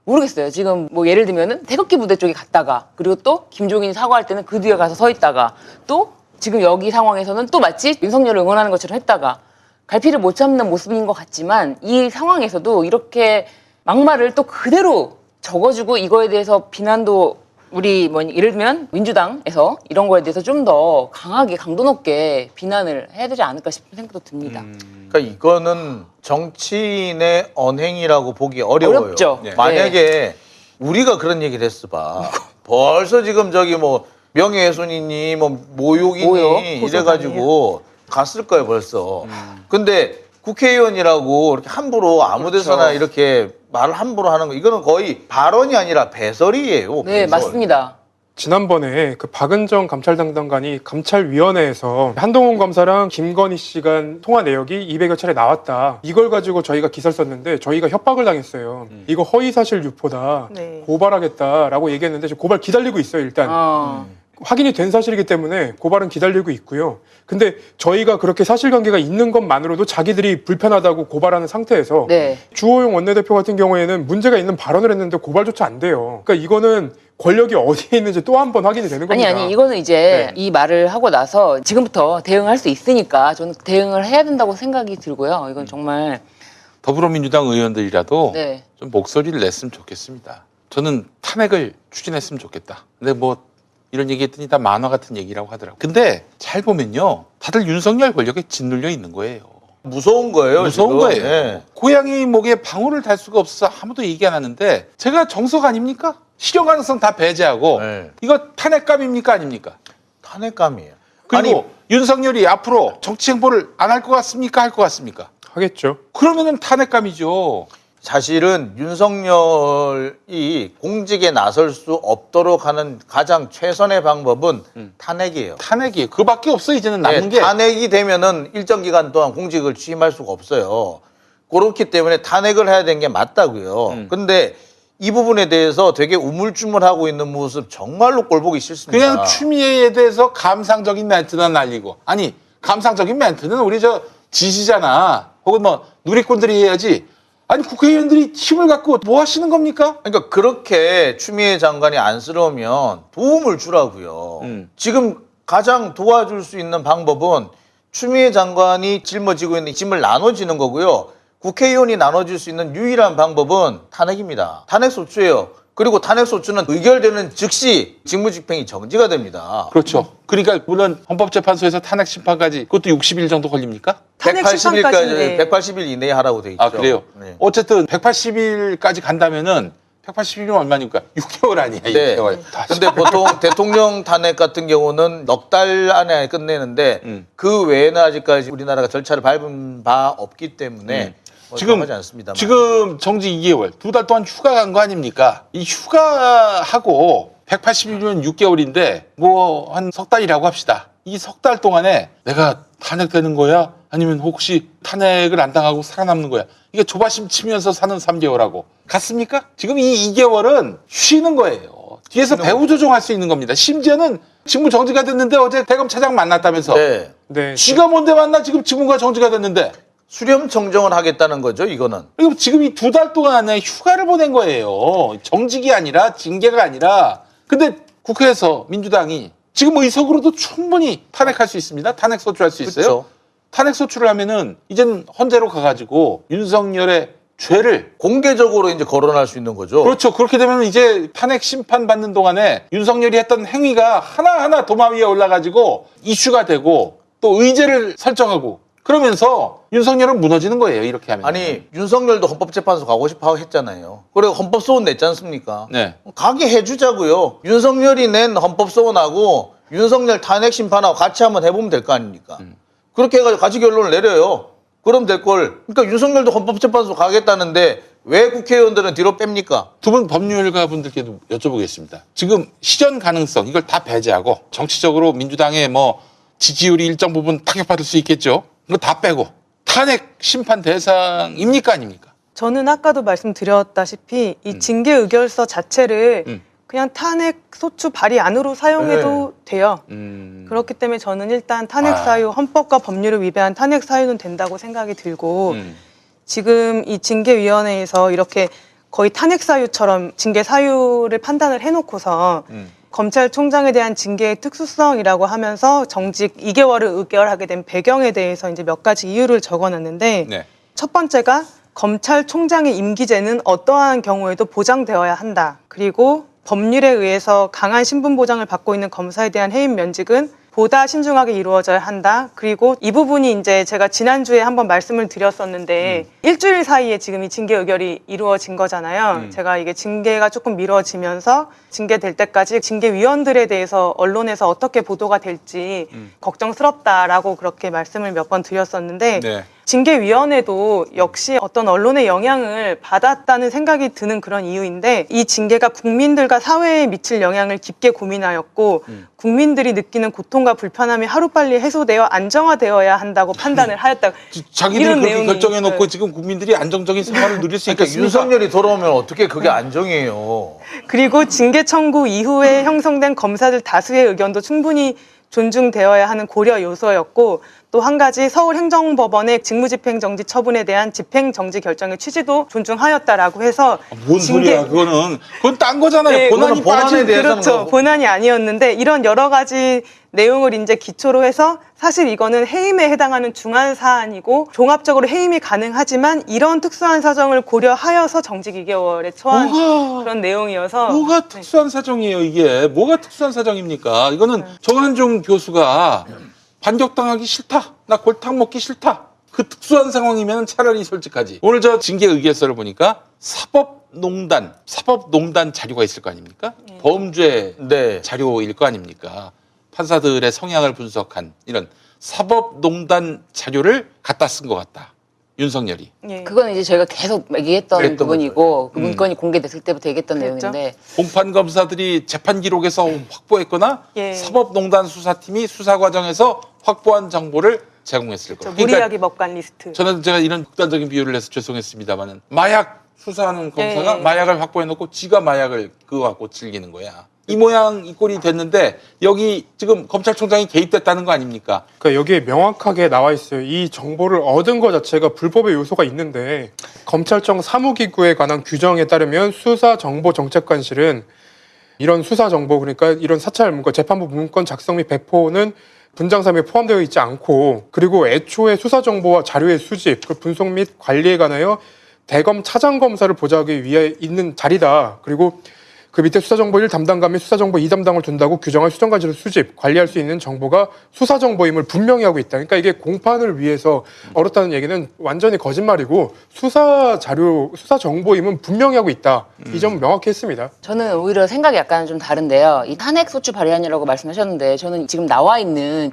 모르겠어요. 지금 뭐 예를 들면은 태극기 부대 쪽에 갔다가 그리고 또 김종인이 사과할 때는 그 뒤에 가서 서 있다가 또 지금 여기 상황에서는 또 마치 윤석열을 응원하는 것처럼 했다가 갈피를 못 잡는 모습인 것 같지만 이 상황에서도 이렇게 막말을 또 그대로 적어주고 이거에 대해서 비난도 우리 뭐 예를 들면 민주당에서 이런 거에 대해서 좀 더 강하게 강도 높게 비난을 해야 되지 않을까 싶은 생각도 듭니다. 그러니까 이거는 정치인의 언행이라고 보기 어려워요. 어렵죠. 네. 만약에 우리가 그런 얘기를 했어 봐. 벌써 지금 저기 뭐 명예훼손이니 뭐 모욕이니 모욕, 이래가지고 갔을 거예요 벌써. 근데 국회의원이라고 이렇게 함부로 아무 데서나 이렇게 말을 함부로 하는 거 이거는 거의 발언이 아니라 배설이에요. 네, 배설. 맞습니다. 지난번에 그 박은정 감찰담당관이 감찰위원회에서 한동훈 검사랑 김건희 씨가 통화 내역이 200여 차례 나왔다. 이걸 가지고 저희가 기사를 썼는데 저희가 협박을 당했어요. 이거 허위사실 유포다. 네. 고발하겠다라고 얘기했는데 지금 고발 기다리고 있어요 일단. 확인이 된 사실이기 때문에 고발은 기다리고 있고요. 근데 저희가 그렇게 사실관계가 있는 것만으로도 자기들이 불편하다고 고발하는 상태에서 네. 주호영 원내대표 같은 경우에는 문제가 있는 발언을 했는데 고발조차 안 돼요. 그러니까 이거는 권력이 어디에 있는지 또 한 번 확인이 되는 겁니다. 아니 이거는 이제 이 말을 하고 나서 지금부터 대응할 수 있으니까 저는 대응을 해야 된다고 생각이 들고요. 이건 정말 더불어민주당 의원들이라도 네. 좀 목소리를 냈으면 좋겠습니다. 저는 탄핵을 추진했으면 좋겠다. 근데 뭐 이런 얘기했더니 다 만화 같은 얘기라고 하더라고요. 근데 잘 보면요. 다들 윤석열 권력에 짓눌려 있는 거예요. 무서운 거예요. 무서운 지금. 거예요. 네. 고양이 목에 방울을 달 수가 없어서 아무도 얘기 안 하는데 제가 정석 아닙니까? 실현 가능성 다 배제하고 네. 이거 탄핵감입니까 아닙니까? 탄핵감이에요. 그리고 윤석열이 앞으로 정치 행보를 안 할 것 같습니까? 할 것 같습니까? 하겠죠. 그러면은 탄핵감이죠. 사실은 윤석열이 공직에 나설 수 없도록 하는 가장 최선의 방법은 탄핵이에요. 탄핵이에요. 그밖에 없어 이제는 남는 네, 게. 탄핵이 되면은 일정 기간 동안 공직을 취임할 수가 없어요. 그렇기 때문에 탄핵을 해야 되는 게 맞다고요. 근데 이 부분에 대해서 되게 우물쭈물하고 있는 모습 정말로 꼴보기 싫습니다. 그냥 추미애에 대해서 감상적인 멘트나 날리고 아니 감상적인 멘트는 우리 저 지지자나 혹은 뭐 누리꾼들이 해야지. 아니 국회의원들이 힘을 갖고 뭐 하시는 겁니까? 그러니까 그렇게 추미애 장관이 안쓰러우면 도움을 주라고요. 지금 가장 도와줄 수 있는 방법은 추미애 장관이 짊어지고 있는 짐을 나눠지는 거고요. 국회의원이 나눠줄 수 있는 유일한 방법은 탄핵입니다. 탄핵소추예요. 그리고 탄핵소추는 의결되는 즉시 직무집행이 정지가 됩니다. 그렇죠. 그러니까 물론 헌법재판소에서 탄핵 심판까지 그것도 60일 정도 걸립니까? 탄핵 180일까지, 심판까지인데. 180일 이내에 하라고 돼 있죠. 아 그래요. 네. 어쨌든 180일까지 간다면은 180일이면 얼마니까? 6개월 아니야. 네. 6개월. 근데 보통 대통령 탄핵 같은 경우는 넉 달 안에 끝내는데 그 외에는 아직까지 우리나라가 절차를 밟은 바 없기 때문에 뭐 지금 하지 않습니다만. 지금 정지 2개월, 2달 동안 휴가 간 거 아닙니까? 이 휴가하고 180일이면 6개월인데 뭐 한 석 달이라고 합시다. 이 석 달 동안에 내가 탄핵되는 거야? 아니면 혹시 탄핵을 안 당하고 살아남는 거야? 이게 조바심 치면서 사는 3개월하고 같습니까? 지금 이 2개월은 쉬는 거예요. 뒤에서 배후 조종할 수 있는 겁니다. 심지어는 직무 정지가 됐는데 어제 대검 차장 만났다면서. 네. 네. 지가 뭔데 만나 지금 직무가 정지가 됐는데. 수렴 청정을 하겠다는 거죠, 이거는. 그리고 지금 이 2달 동안에 휴가를 보낸 거예요. 정직이 아니라 징계가 아니라. 근데 국회에서 민주당이 지금 의석으로도 충분히 탄핵할 수 있습니다. 탄핵 소추할 수 있어요. 그렇죠. 탄핵 소추를 하면은 이젠 헌재로 가가지고 윤석열의 죄를 공개적으로 이제 거론할 수 있는 거죠. 그렇죠. 그렇게 되면 이제 탄핵 심판 받는 동안에 윤석열이 했던 행위가 하나하나 도마 위에 올라가지고 이슈가 되고 또 의제를 설정하고 그러면서 윤석열은 무너지는 거예요. 이렇게 하면. 아니 윤석열도 헌법재판소 가고 싶어 했잖아요. 그리고 헌법소원 냈지 않습니까? 네. 가게 해주자고요. 윤석열이 낸 헌법소원하고 윤석열 탄핵 심판하고 같이 한번 해보면 될 거 아닙니까? 그렇게 해가지고 같이 결론을 내려요. 그럼 될 걸. 그러니까 윤석열도 헌법재판소 가겠다는데 왜 국회의원들은 뒤로 뺍니까? 두 분 법률가 분들께도 여쭤보겠습니다. 지금 실현 가능성 이걸 다 배제하고 정치적으로 민주당의 뭐 지지율이 일정 부분 타격받을 수 있겠죠. 이거 다 빼고 탄핵 심판 대상입니까 아닙니까? 저는 아까도 말씀드렸다시피 이 징계 의결서 자체를 그냥 탄핵 소추 발의 안으로 사용해도 돼요. 그렇기 때문에 저는 일단 탄핵 사유, 헌법과 법률을 위배한 탄핵 사유는 된다고 생각이 들고 지금 이 징계위원회에서 이렇게 거의 탄핵 사유처럼 징계 사유를 판단을 해놓고서 검찰총장에 대한 징계의 특수성이라고 하면서 정직 2개월을 의결하게 된 배경에 대해서 이제 몇 가지 이유를 적어놨는데 네. 첫 번째가 검찰총장의 임기제는 어떠한 경우에도 보장되어야 한다. 그리고 법률에 의해서 강한 신분 보장을 받고 있는 검사에 대한 해임 면직은 보다 신중하게 이루어져야 한다. 그리고 이 부분이 이제 제가 지난주에 한번 말씀을 드렸었는데 일주일 사이에 지금 이 징계 의결이 이루어진 거잖아요. 제가 이게 징계가 조금 미뤄지면서 징계될 때까지 징계위원들에 대해서 언론에서 어떻게 보도가 될지 걱정스럽다라고 그렇게 말씀을 몇 번 드렸었는데 네. 징계위원회도 역시 어떤 언론의 영향을 받았다는 생각이 드는 그런 이유인데 이 징계가 국민들과 사회에 미칠 영향을 깊게 고민하였고 국민들이 느끼는 고통과 불편함이 하루빨리 해소되어 안정화되어야 한다고 판단을 하였다. 자기들이 이런 그렇게 내용이 결정해놓고 있어요. 지금 국민들이 안정적인 생활을 누릴 수 그러니까 있겠습니까? 윤석열이 돌아오면 어떻게 그게 안정이에요. 그리고 징계 청구 이후에 형성된 검사들 다수의 의견도 충분히 존중되어야 하는 고려 요소였고 또 한 가지 서울행정법원의 직무집행정지 처분에 대한 집행정지 결정의 취지도 존중하였다라고 해서 뭔 소리야 그건 딴 거잖아요. 네, 본안이 본안에 빠진 대해서는 그렇죠. 거고. 본안이 아니었는데 이런 여러 가지 내용을 이제 기초로 해서 사실 이거는 해임에 해당하는 중한 사안이고 종합적으로 해임이 가능하지만 이런 특수한 사정을 고려하여서 정직 2개월에 처한 그런 내용이어서 뭐가 특수한 사정이에요 이게. 뭐가 특수한 사정입니까? 이거는 정한종 교수가 반격당하기 싫다. 나 골탕 먹기 싫다. 그 특수한 상황이면 차라리 솔직하지. 오늘 저 징계 의결서를 보니까 사법농단 자료가 있을 거 아닙니까? 범죄 네. 자료일 거 아닙니까? 판사들의 성향을 분석한 이런 사법농단 자료를 갖다 쓴 것 같다. 윤석열이. 예. 그건 이제 저희가 계속 얘기했던 그랬던 부분이고 그 문건이 공개됐을 때부터 얘기했던 그랬죠. 내용인데 공판 검사들이 재판 기록에서 확보했거나 예. 사법농단 수사팀이 수사 과정에서 확보한 정보를 제공했을 거예요. 무리하게 먹간 리스트. 저는 제가 이런 극단적인 비유를 해서 죄송했습니다만은 마약 수사하는 검사가 예. 마약을 확보해놓고 지가 마약을 그거 갖고 즐기는 거야. 이 모양 이 꼴이 됐는데 여기 지금 검찰총장이 개입됐다는 거 아닙니까? 그러니까 여기에 명확하게 나와 있어요. 이 정보를 얻은 것 자체가 불법의 요소가 있는데 검찰청 사무기구에 관한 규정에 따르면 수사정보정책관실은 이런 수사정보 그러니까 이런 사찰 문건, 재판부 문건 작성 및 배포는 분장 사무에 포함되어 있지 않고 그리고 애초에 수사정보와 자료의 수집, 그 분석 및 관리에 관하여 대검 차장검사를 보좌하기 위해 있는 자리다. 그리고 그 밑에 수사정보 1 담당관 및 수사정보 2 담당을 둔다고 규정할 수정관실을 수집, 관리할 수 있는 정보가 수사정보임을 분명히 하고 있다. 그러니까 이게 공판을 위해서 얻었다는 얘기는 완전히 거짓말이고 수사자료, 수사정보임은 분명히 하고 있다. 이 점은 명확히 했습니다. 저는 오히려 생각이 약간 좀 다른데요. 이 탄핵 소추 발의안이라고 말씀하셨는데 저는 지금 나와 있는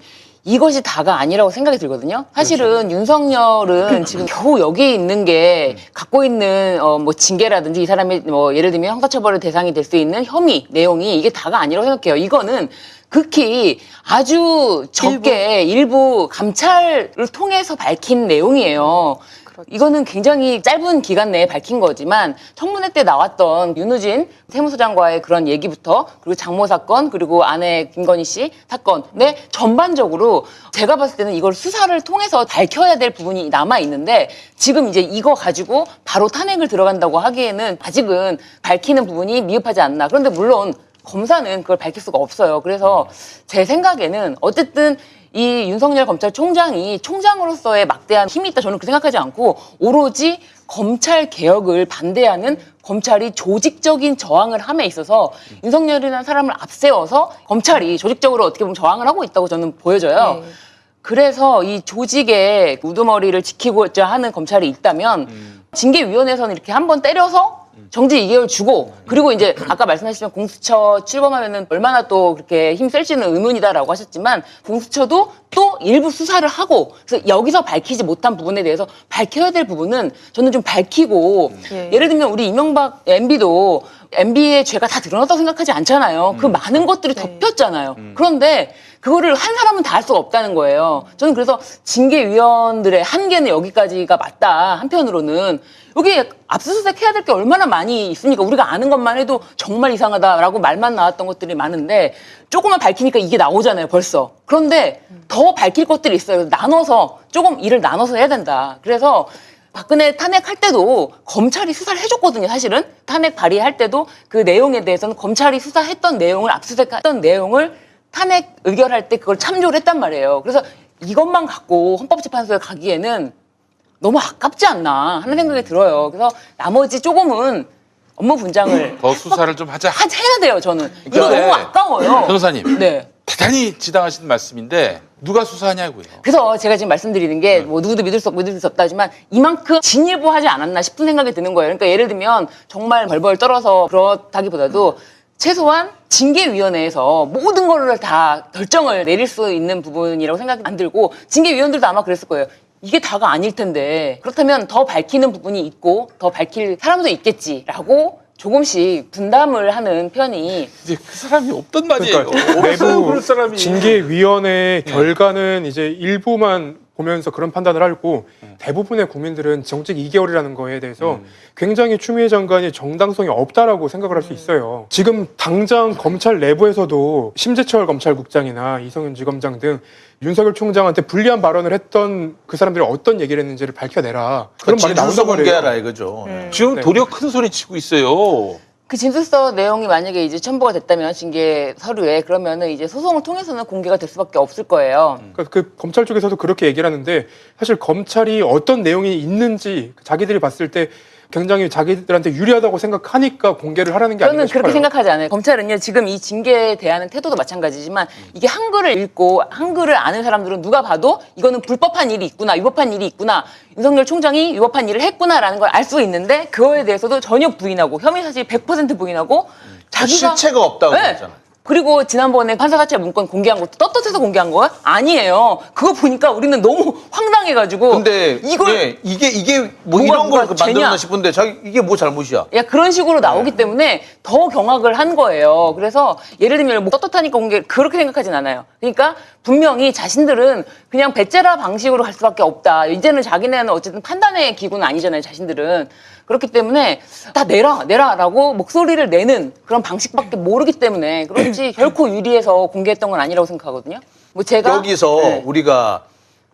이것이 다가 아니라고 생각이 들거든요. 사실은 윤석열은 지금 겨우 여기 있는 게 갖고 있는 뭐 징계라든지 이 사람이 뭐 예를 들면 형사처벌의 대상이 될 수 있는 혐의 내용이 이게 다가 아니라고 생각해요. 이거는 극히 아주 적게 일부 감찰을 통해서 밝힌 내용이에요. 이거는 굉장히 짧은 기간 내에 밝힌 거지만 청문회 때 나왔던 윤우진 세무서장과의 그런 얘기부터 그리고 장모 사건 그리고 아내 김건희 씨 사건 네 전반적으로 제가 봤을 때는 이걸 수사를 통해서 밝혀야 될 부분이 남아 있는데 지금 이제 이거 가지고 바로 탄핵을 들어간다고 하기에는 아직은 밝히는 부분이 미흡하지 않나. 그런데 물론 검사는 그걸 밝힐 수가 없어요. 그래서 제 생각에는 어쨌든 이 윤석열 검찰총장이 총장으로서의 막대한 힘이 있다 저는 그렇게 생각하지 않고 오로지 검찰 개혁을 반대하는 검찰이 조직적인 저항을 함에 있어서 윤석열이라는 사람을 앞세워서 검찰이 조직적으로 어떻게 보면 저항을 하고 있다고 저는 보여져요. 그래서 이 조직의 우두머리를 지키고자 하는 검찰이 있다면 징계위원회에서는 이렇게 한번 때려서 정지 2개월 주고 그리고 이제 아까 말씀하신 공수처 출범하면은 얼마나 또 그렇게 힘쓸지는 의문이다라고 하셨지만 공수처도 또 일부 수사를 하고 그래서 여기서 밝히지 못한 부분에 대해서 밝혀야 될 부분은 저는 좀 밝히고 예를 들면 우리 이명박 MB도 MB의 죄가 다 드러났다고 생각하지 않잖아요. 그 많은 것들이 덮였잖아요. 그런데 그거를 한 사람은 다 할 수가 없다는 거예요. 저는 그래서 징계위원들의 한계는 여기까지가 맞다. 한편으로는 여기 압수수색 해야 될 게 얼마나 많이 있습니까? 우리가 아는 것만 해도 정말 이상하다라고 말만 나왔던 것들이 많은데 조금만 밝히니까 이게 나오잖아요, 벌써. 그런데 더 밝힐 것들이 있어요. 나눠서 조금 일을 나눠서 해야 된다. 그래서 박근혜 탄핵할 때도 검찰이 수사를 해줬거든요, 사실은. 탄핵 발의할 때도 그 내용에 대해서는 검찰이 수사했던 내용을 압수수색했던 내용을 탄핵 의결할 때 그걸 참조를 했단 말이에요. 그래서 이것만 갖고 헌법재판소에 가기에는 너무 아깝지 않나 하는 생각이 들어요. 그래서 나머지 조금은 업무 분장을 더 수사를 좀 하자. 해야 돼요, 저는. 이거 그런데 너무 아까워요. 변호사님. 네. 대단히 지당하신 말씀인데 누가 수사하냐고요. 그래서 제가 지금 말씀드리는 게 뭐 누구도 믿을 수 없고 믿을 수 없다 하지만 이만큼 진일보하지 않았나 싶은 생각이 드는 거예요. 그러니까 예를 들면 정말 벌벌 떨어서 그렇다기보다도 최소한 징계위원회에서 모든 거를 다 결정을 내릴 수 있는 부분이라고 생각이 안 들고 징계위원들도 아마 그랬을 거예요. 이게 다가 아닐 텐데 그렇다면 더 밝히는 부분이 있고 더 밝힐 사람도 있겠지라고 조금씩 분담을 하는 편이 이제 그 사람이 없단 말이에요. 그러니까 없어요, 그럴 내부 사람이. 징계위원회 결과는 이제 일부만 보면서 그런 판단을 하고 대부분의 국민들은 정직 2개월이라는 거에 대해서 굉장히 추미애 장관이 정당성이 없다라고 생각을 할 수 있어요. 지금 당장 검찰 내부에서도 심재철 검찰국장이나 이성윤 지검장 등 윤석열 총장한테 불리한 발언을 했던 그 사람들이 어떤 얘기를 했는지를 밝혀내라. 그런 말이 나온단 진술서 공개하라 말이에요. 이거죠. 지금 네. 도리어 큰 소리 치고 있어요. 그 진술서 내용이 만약에 이제 첨부가 됐다면 징계 서류에 그러면은 이제 소송을 통해서는 공개가 될 수밖에 없을 거예요. 그러니까 그 검찰 쪽에서도 그렇게 얘기를 하는데 사실 검찰이 어떤 내용이 있는지 자기들이 봤을 때 굉장히 자기들한테 유리하다고 생각하니까 공개를 하라는 게 아닌가 저는 싶어요. 그렇게 생각하지 않아요. 검찰은요, 지금 이 징계에 대한 태도도 마찬가지지만 이게 한글을 읽고 한글을 아는 사람들은 누가 봐도 이거는 불법한 일이 있구나, 위법한 일이 있구나, 윤석열 총장이 위법한 일을 했구나라는 걸 알 수 있는데 그거에 대해서도 전혀 부인하고 혐의 사실 100% 부인하고 자기가 실체가 없다고 네. 그랬잖아요. 그리고 지난번에 판사사찰 문건 공개한 것도 떳떳해서 공개한 거야? 아니에요. 그거 보니까 우리는 너무 황당해가지고 근데 이걸 예, 이게 뭐 뭐가 이런 걸 죄냐? 만들었나 싶은데 자기 이게 뭐 잘못이야? 야, 그런 식으로 나오기 때문에 더 경악을 한 거예요. 그래서 예를 들면 뭐 떳떳하니까 공개 그렇게 생각하진 않아요. 그러니까 분명히 자신들은 그냥 배째라 방식으로 갈 수밖에 없다. 이제는 자기네는 어쨌든 판단의 기구는 아니잖아요. 자신들은. 그렇기 때문에 다 내라라고 목소리를 내는 그런 방식밖에 모르기 때문에 그렇지 결코 유리해서 공개했던 건 아니라고 생각하거든요. 뭐 제가 여기서 네. 우리가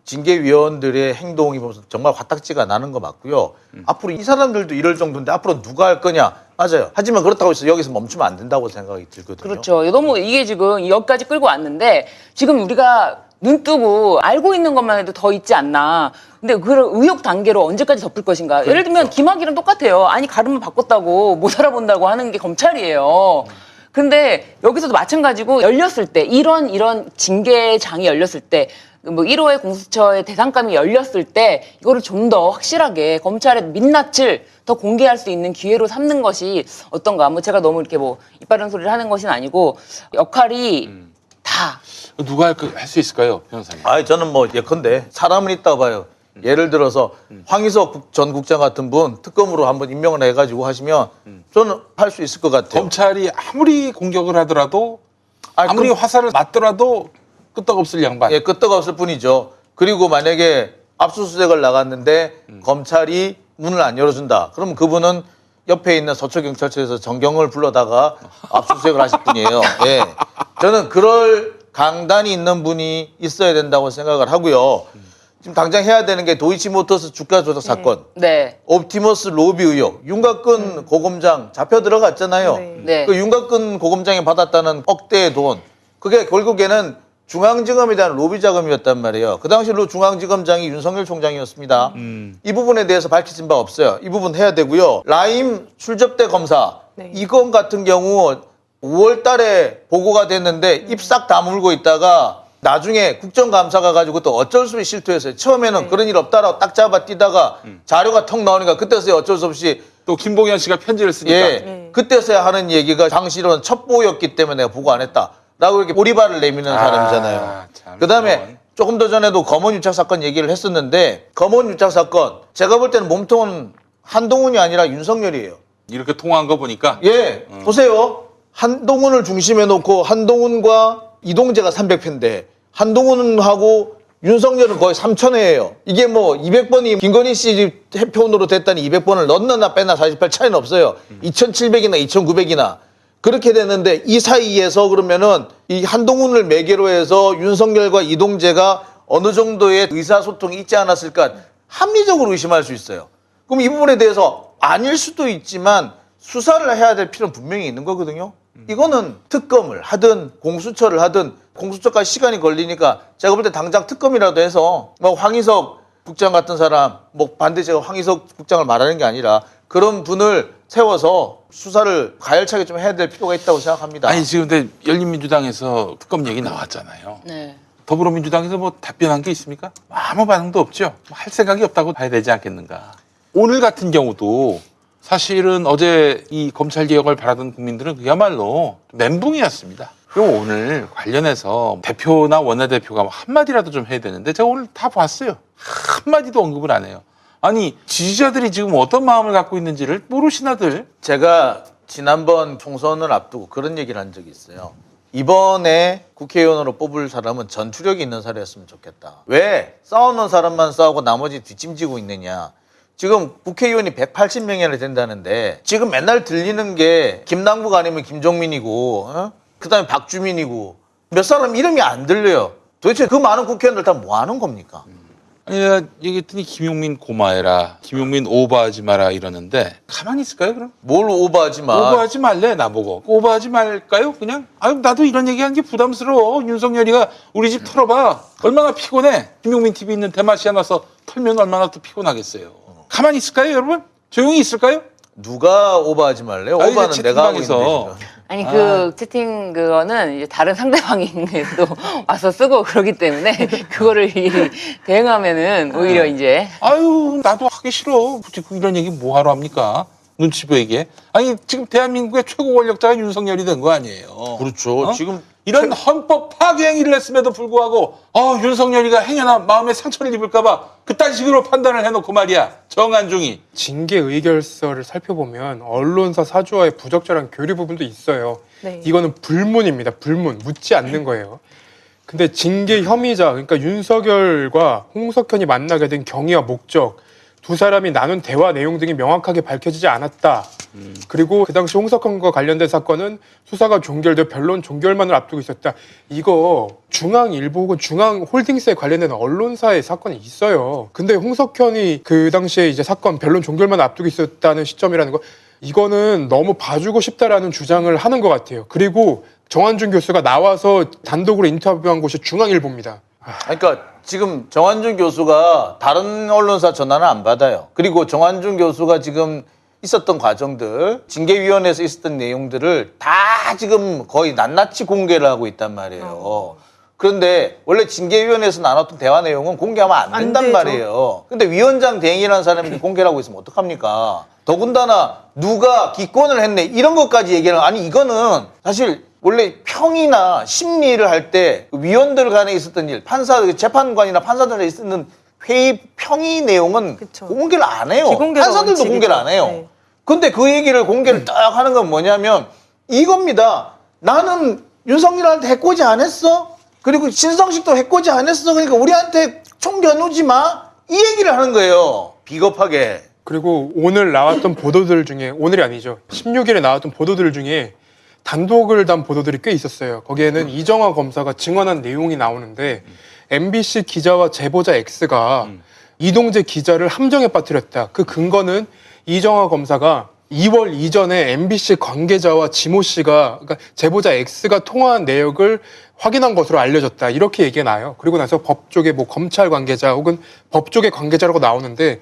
징계위원들의 행동이 보면서 정말 화딱지가 나는 거 맞고요. 앞으로 이 사람들도 이럴 정도인데 앞으로 누가 할 거냐? 맞아요. 하지만 그렇다고 해서 여기서 멈추면 안 된다고 생각이 들거든요. 그렇죠. 너무 이게 지금 여기까지 끌고 왔는데 지금 우리가 눈 뜨고 알고 있는 것만 해도 더 있지 않나. 근데 그걸 의혹 단계로 언제까지 덮을 것인가. 예를 들면 김학이랑 똑같아요. 아니 가름을 바꿨다고 못 알아본다고 하는 게 검찰이에요. 근데 여기서도 마찬가지고 열렸을 때 이런 징계장이 열렸을 때 뭐 1호의 공수처의 대상감이 열렸을 때 이거를 좀 더 확실하게 검찰의 민낯을 더 공개할 수 있는 기회로 삼는 것이 어떤가. 뭐 제가 너무 이렇게 뭐 이빠른 소리를 하는 것은 아니고 역할이 다 누가 할 수 있을까요, 변호사님? 아, 저는 뭐 예컨대 사람은 있다 봐요. 예를 들어서 황희석 전 국장 같은 분 특검으로 한번 임명을 해가지고 하시면 저는 할 수 있을 것 같아요. 검찰이 아무리 공격을 하더라도 아니, 아무리 화살을 맞더라도 끄떡없을 양반. 예, 끄떡없을 뿐이죠. 그리고 만약에 압수수색을 나갔는데 검찰이 문을 안 열어준다. 그러면 그분은 옆에 있는 서초경찰서에서 정경을 불러다가 압수수색을 하실 분이에요. 예. 저는 그럴 강단이 있는 분이 있어야 된다고 생각을 하고요. 지금 당장 해야 되는 게 도이치모터스 주가 조작 사건, 네. 옵티머스 로비 의혹, 윤곽근 고검장 잡혀 들어갔잖아요. 네. 그 윤곽근 고검장이 받았다는 억대의 돈, 그게 결국에는 중앙지검에 대한 로비 자금이었단 말이에요. 그 당시로 중앙지검장이 윤석열 총장이었습니다. 이 부분에 대해서 밝혀진 바 없어요. 이 부분 해야 되고요. 라임 출접대 검사, 네. 이건 같은 경우 5월 달에 보고가 됐는데 입 싹 다물고 있다가 나중에 국정감사가 가지고 또 어쩔 수 없이 실토했어요. 처음에는 그런 일 없다라고 딱 잡아 뛰다가 자료가 턱 나오니까 그때서야 어쩔 수 없이 또 김봉현 씨가 편지를 쓰니까 예, 그때서야 하는 얘기가 당시로는 첩보였기 때문에 내가 보고 안 했다라고 이렇게 오리발을 내미는 사람이잖아요. 참, 그다음에 그건. 조금 더 전에도 검언 유착 사건 얘기를 했었는데 검언 유착 사건 제가 볼 때는 몸통은 한동훈이 아니라 윤석열이에요. 이렇게 통화한 거 보니까 예, 보세요. 한동훈을 중심에 놓고 한동훈과 이동재가 300회인데 한동훈하고 윤석열은 거의 3,000회예요. 이게 뭐 200번이 김건희 씨 해표원으로 됐다니 200번을 넣나 빼나 사실 별 차이는 없어요. 2,700이나 2,900이나 그렇게 됐는데 이 사이에서 그러면은 이 한동훈을 매개로 해서 윤석열과 이동재가 어느 정도의 의사소통이 있지 않았을까 합리적으로 의심할 수 있어요. 그럼 이 부분에 대해서 아닐 수도 있지만 수사를 해야 될 필요는 분명히 있는 거거든요. 이거는 특검을 하든 공수처를 하든 공수처까지 시간이 걸리니까 제가 볼 때 당장 특검이라도 해서 뭐 황희석 국장 같은 사람 뭐 반대 제가 황희석 국장을 말하는 게 아니라 그런 분을 세워서 수사를 가열차게 좀 해야 될 필요가 있다고 생각합니다. 아니 지금 근데 열린민주당에서 특검 얘기 나왔잖아요. 네. 더불어민주당에서 뭐 답변한 게 있습니까? 아무 반응도 없죠. 할 생각이 없다고 봐야 되지 않겠는가. 오늘 같은 경우도 사실은 어제 이 검찰 개혁을 바라던 국민들은 그야말로 멘붕이었습니다. 그리고 오늘 관련해서 대표나 원내대표가 한마디라도 좀 해야 되는데 제가 오늘 다 봤어요. 한마디도 언급을 안 해요. 아니 지지자들이 지금 어떤 마음을 갖고 있는지를 모르시나들. 제가 지난번 총선을 앞두고 그런 얘기를 한 적이 있어요. 이번에 국회의원으로 뽑을 사람은 전투력이 있는 사람이었으면 좋겠다. 왜 싸우는 사람만 싸우고 나머지 뒷짐지고 있느냐. 지금 국회의원이 180명이나 된다는데 지금 맨날 들리는 게 김남국 아니면 김종민이고 그다음에 박주민이고 몇 사람 이름이 안 들려요. 도대체 그 많은 국회의원들 다 뭐 하는 겁니까? 아니 내가 얘기했더니 김용민 고마해라. 김용민 오버하지 마라 이러는데 가만히 있을까요 그럼? 뭘 오버하지 마. 오버하지 말래 나보고. 오버하지 말까요 그냥? 아유 나도 이런 얘기하는 게 부담스러워. 윤석열이가 우리 집 털어봐. 얼마나 피곤해. 김용민 TV 있는 대마시아 나서 털면 얼마나 또 피곤하겠어요. 가만히 있을까요 여러분? 조용히 있을까요? 누가 오버하지 말래요? 아니, 오버는 이제 내가 하고 있는데 채팅방에서. 지금. 아니 그 채팅 그거는 이제 다른 상대방이 또 와서 쓰고 그러기 때문에 그거를 대응하면은 오히려 이제 아유 나도 하기 싫어. 굳이 이런 얘기 뭐하러 합니까? 눈치 보이게. 아니 지금 대한민국의 최고 권력자가 윤석열이 된 거 아니에요. 그렇죠. 어? 지금 이런 헌법 파괴 행위를 했음에도 불구하고 윤석열이가 행여나 마음에 상처를 입을까 봐 그딴 식으로 판단을 해놓고 말이야. 정한중이. 징계 의결서를 살펴보면 언론사 사주와의 부적절한 교류 부분도 있어요. 네. 이거는 불문입니다. 불문. 묻지 않는 거예요. 근데 징계 혐의자, 그러니까 윤석열과 홍석현이 만나게 된 경위와 목적, 두 사람이 나눈 대화 내용 등이 명확하게 밝혀지지 않았다. 그리고 그 당시 홍석현과 관련된 사건은 수사가 종결되어 변론 종결만을 앞두고 있었다. 이거 중앙일보 혹은 중앙홀딩스에 관련된 언론사의 사건이 있어요. 근데 홍석현이 그 당시에 이제 사건 변론 종결만 앞두고 있었다는 시점이라는 거, 이거는 너무 봐주고 싶다라는 주장을 하는 것 같아요. 그리고 정한준 교수가 나와서 단독으로 인터뷰한 곳이 중앙일보입니다. 그러니까 지금 정한준 교수가 다른 언론사 전화는 안 받아요. 그리고 정한준 교수가 지금 있었던 과정들, 징계위원회에서 있었던 내용들을 다 지금 거의 낱낱이 공개를 하고 있단 말이에요. 그런데 원래 징계위원회에서 나눴던 대화 내용은 공개하면 안 된단 되죠. 말이에요. 근데 위원장 대행이라는 사람이 공개를 하고 있으면 어떡합니까? 더군다나 누가 기권을 했네 이런 것까지 얘기를 아니 이거는 사실 원래 평이나 심리를 할 때 위원들 간에 있었던 일, 재판관이나 판사들에 있었던 회의 평의 내용은 그쵸. 공개를 안 해요. 비공개가 판사들도 원칙이죠. 공개를 안 해요. 네. 근데 그 얘기를 공개를 딱 하는 건 뭐냐면 이겁니다. 나는 윤석열한테 해코지 안 했어. 그리고 신성식도 해코지 안 했어. 그러니까 우리한테 총 겨누지 마. 이 얘기를 하는 거예요. 비겁하게. 그리고 오늘 나왔던 보도들 중에, 오늘이 아니죠. 16일에 나왔던 보도들 중에 단독을 단 보도들이 꽤 있었어요. 거기에는 이정화 검사가 증언한 내용이 나오는데 MBC 기자와 제보자 X가 이동재 기자를 함정에 빠뜨렸다. 그 근거는 이정화 검사가 2월 이전에 MBC 관계자와 지모 씨가, 그러니까 제보자 X가 통화한 내역을 확인한 것으로 알려졌다. 이렇게 얘기가 나요. 그리고 나서 법 쪽에 뭐 검찰 관계자 혹은 법 쪽의 관계자라고 나오는데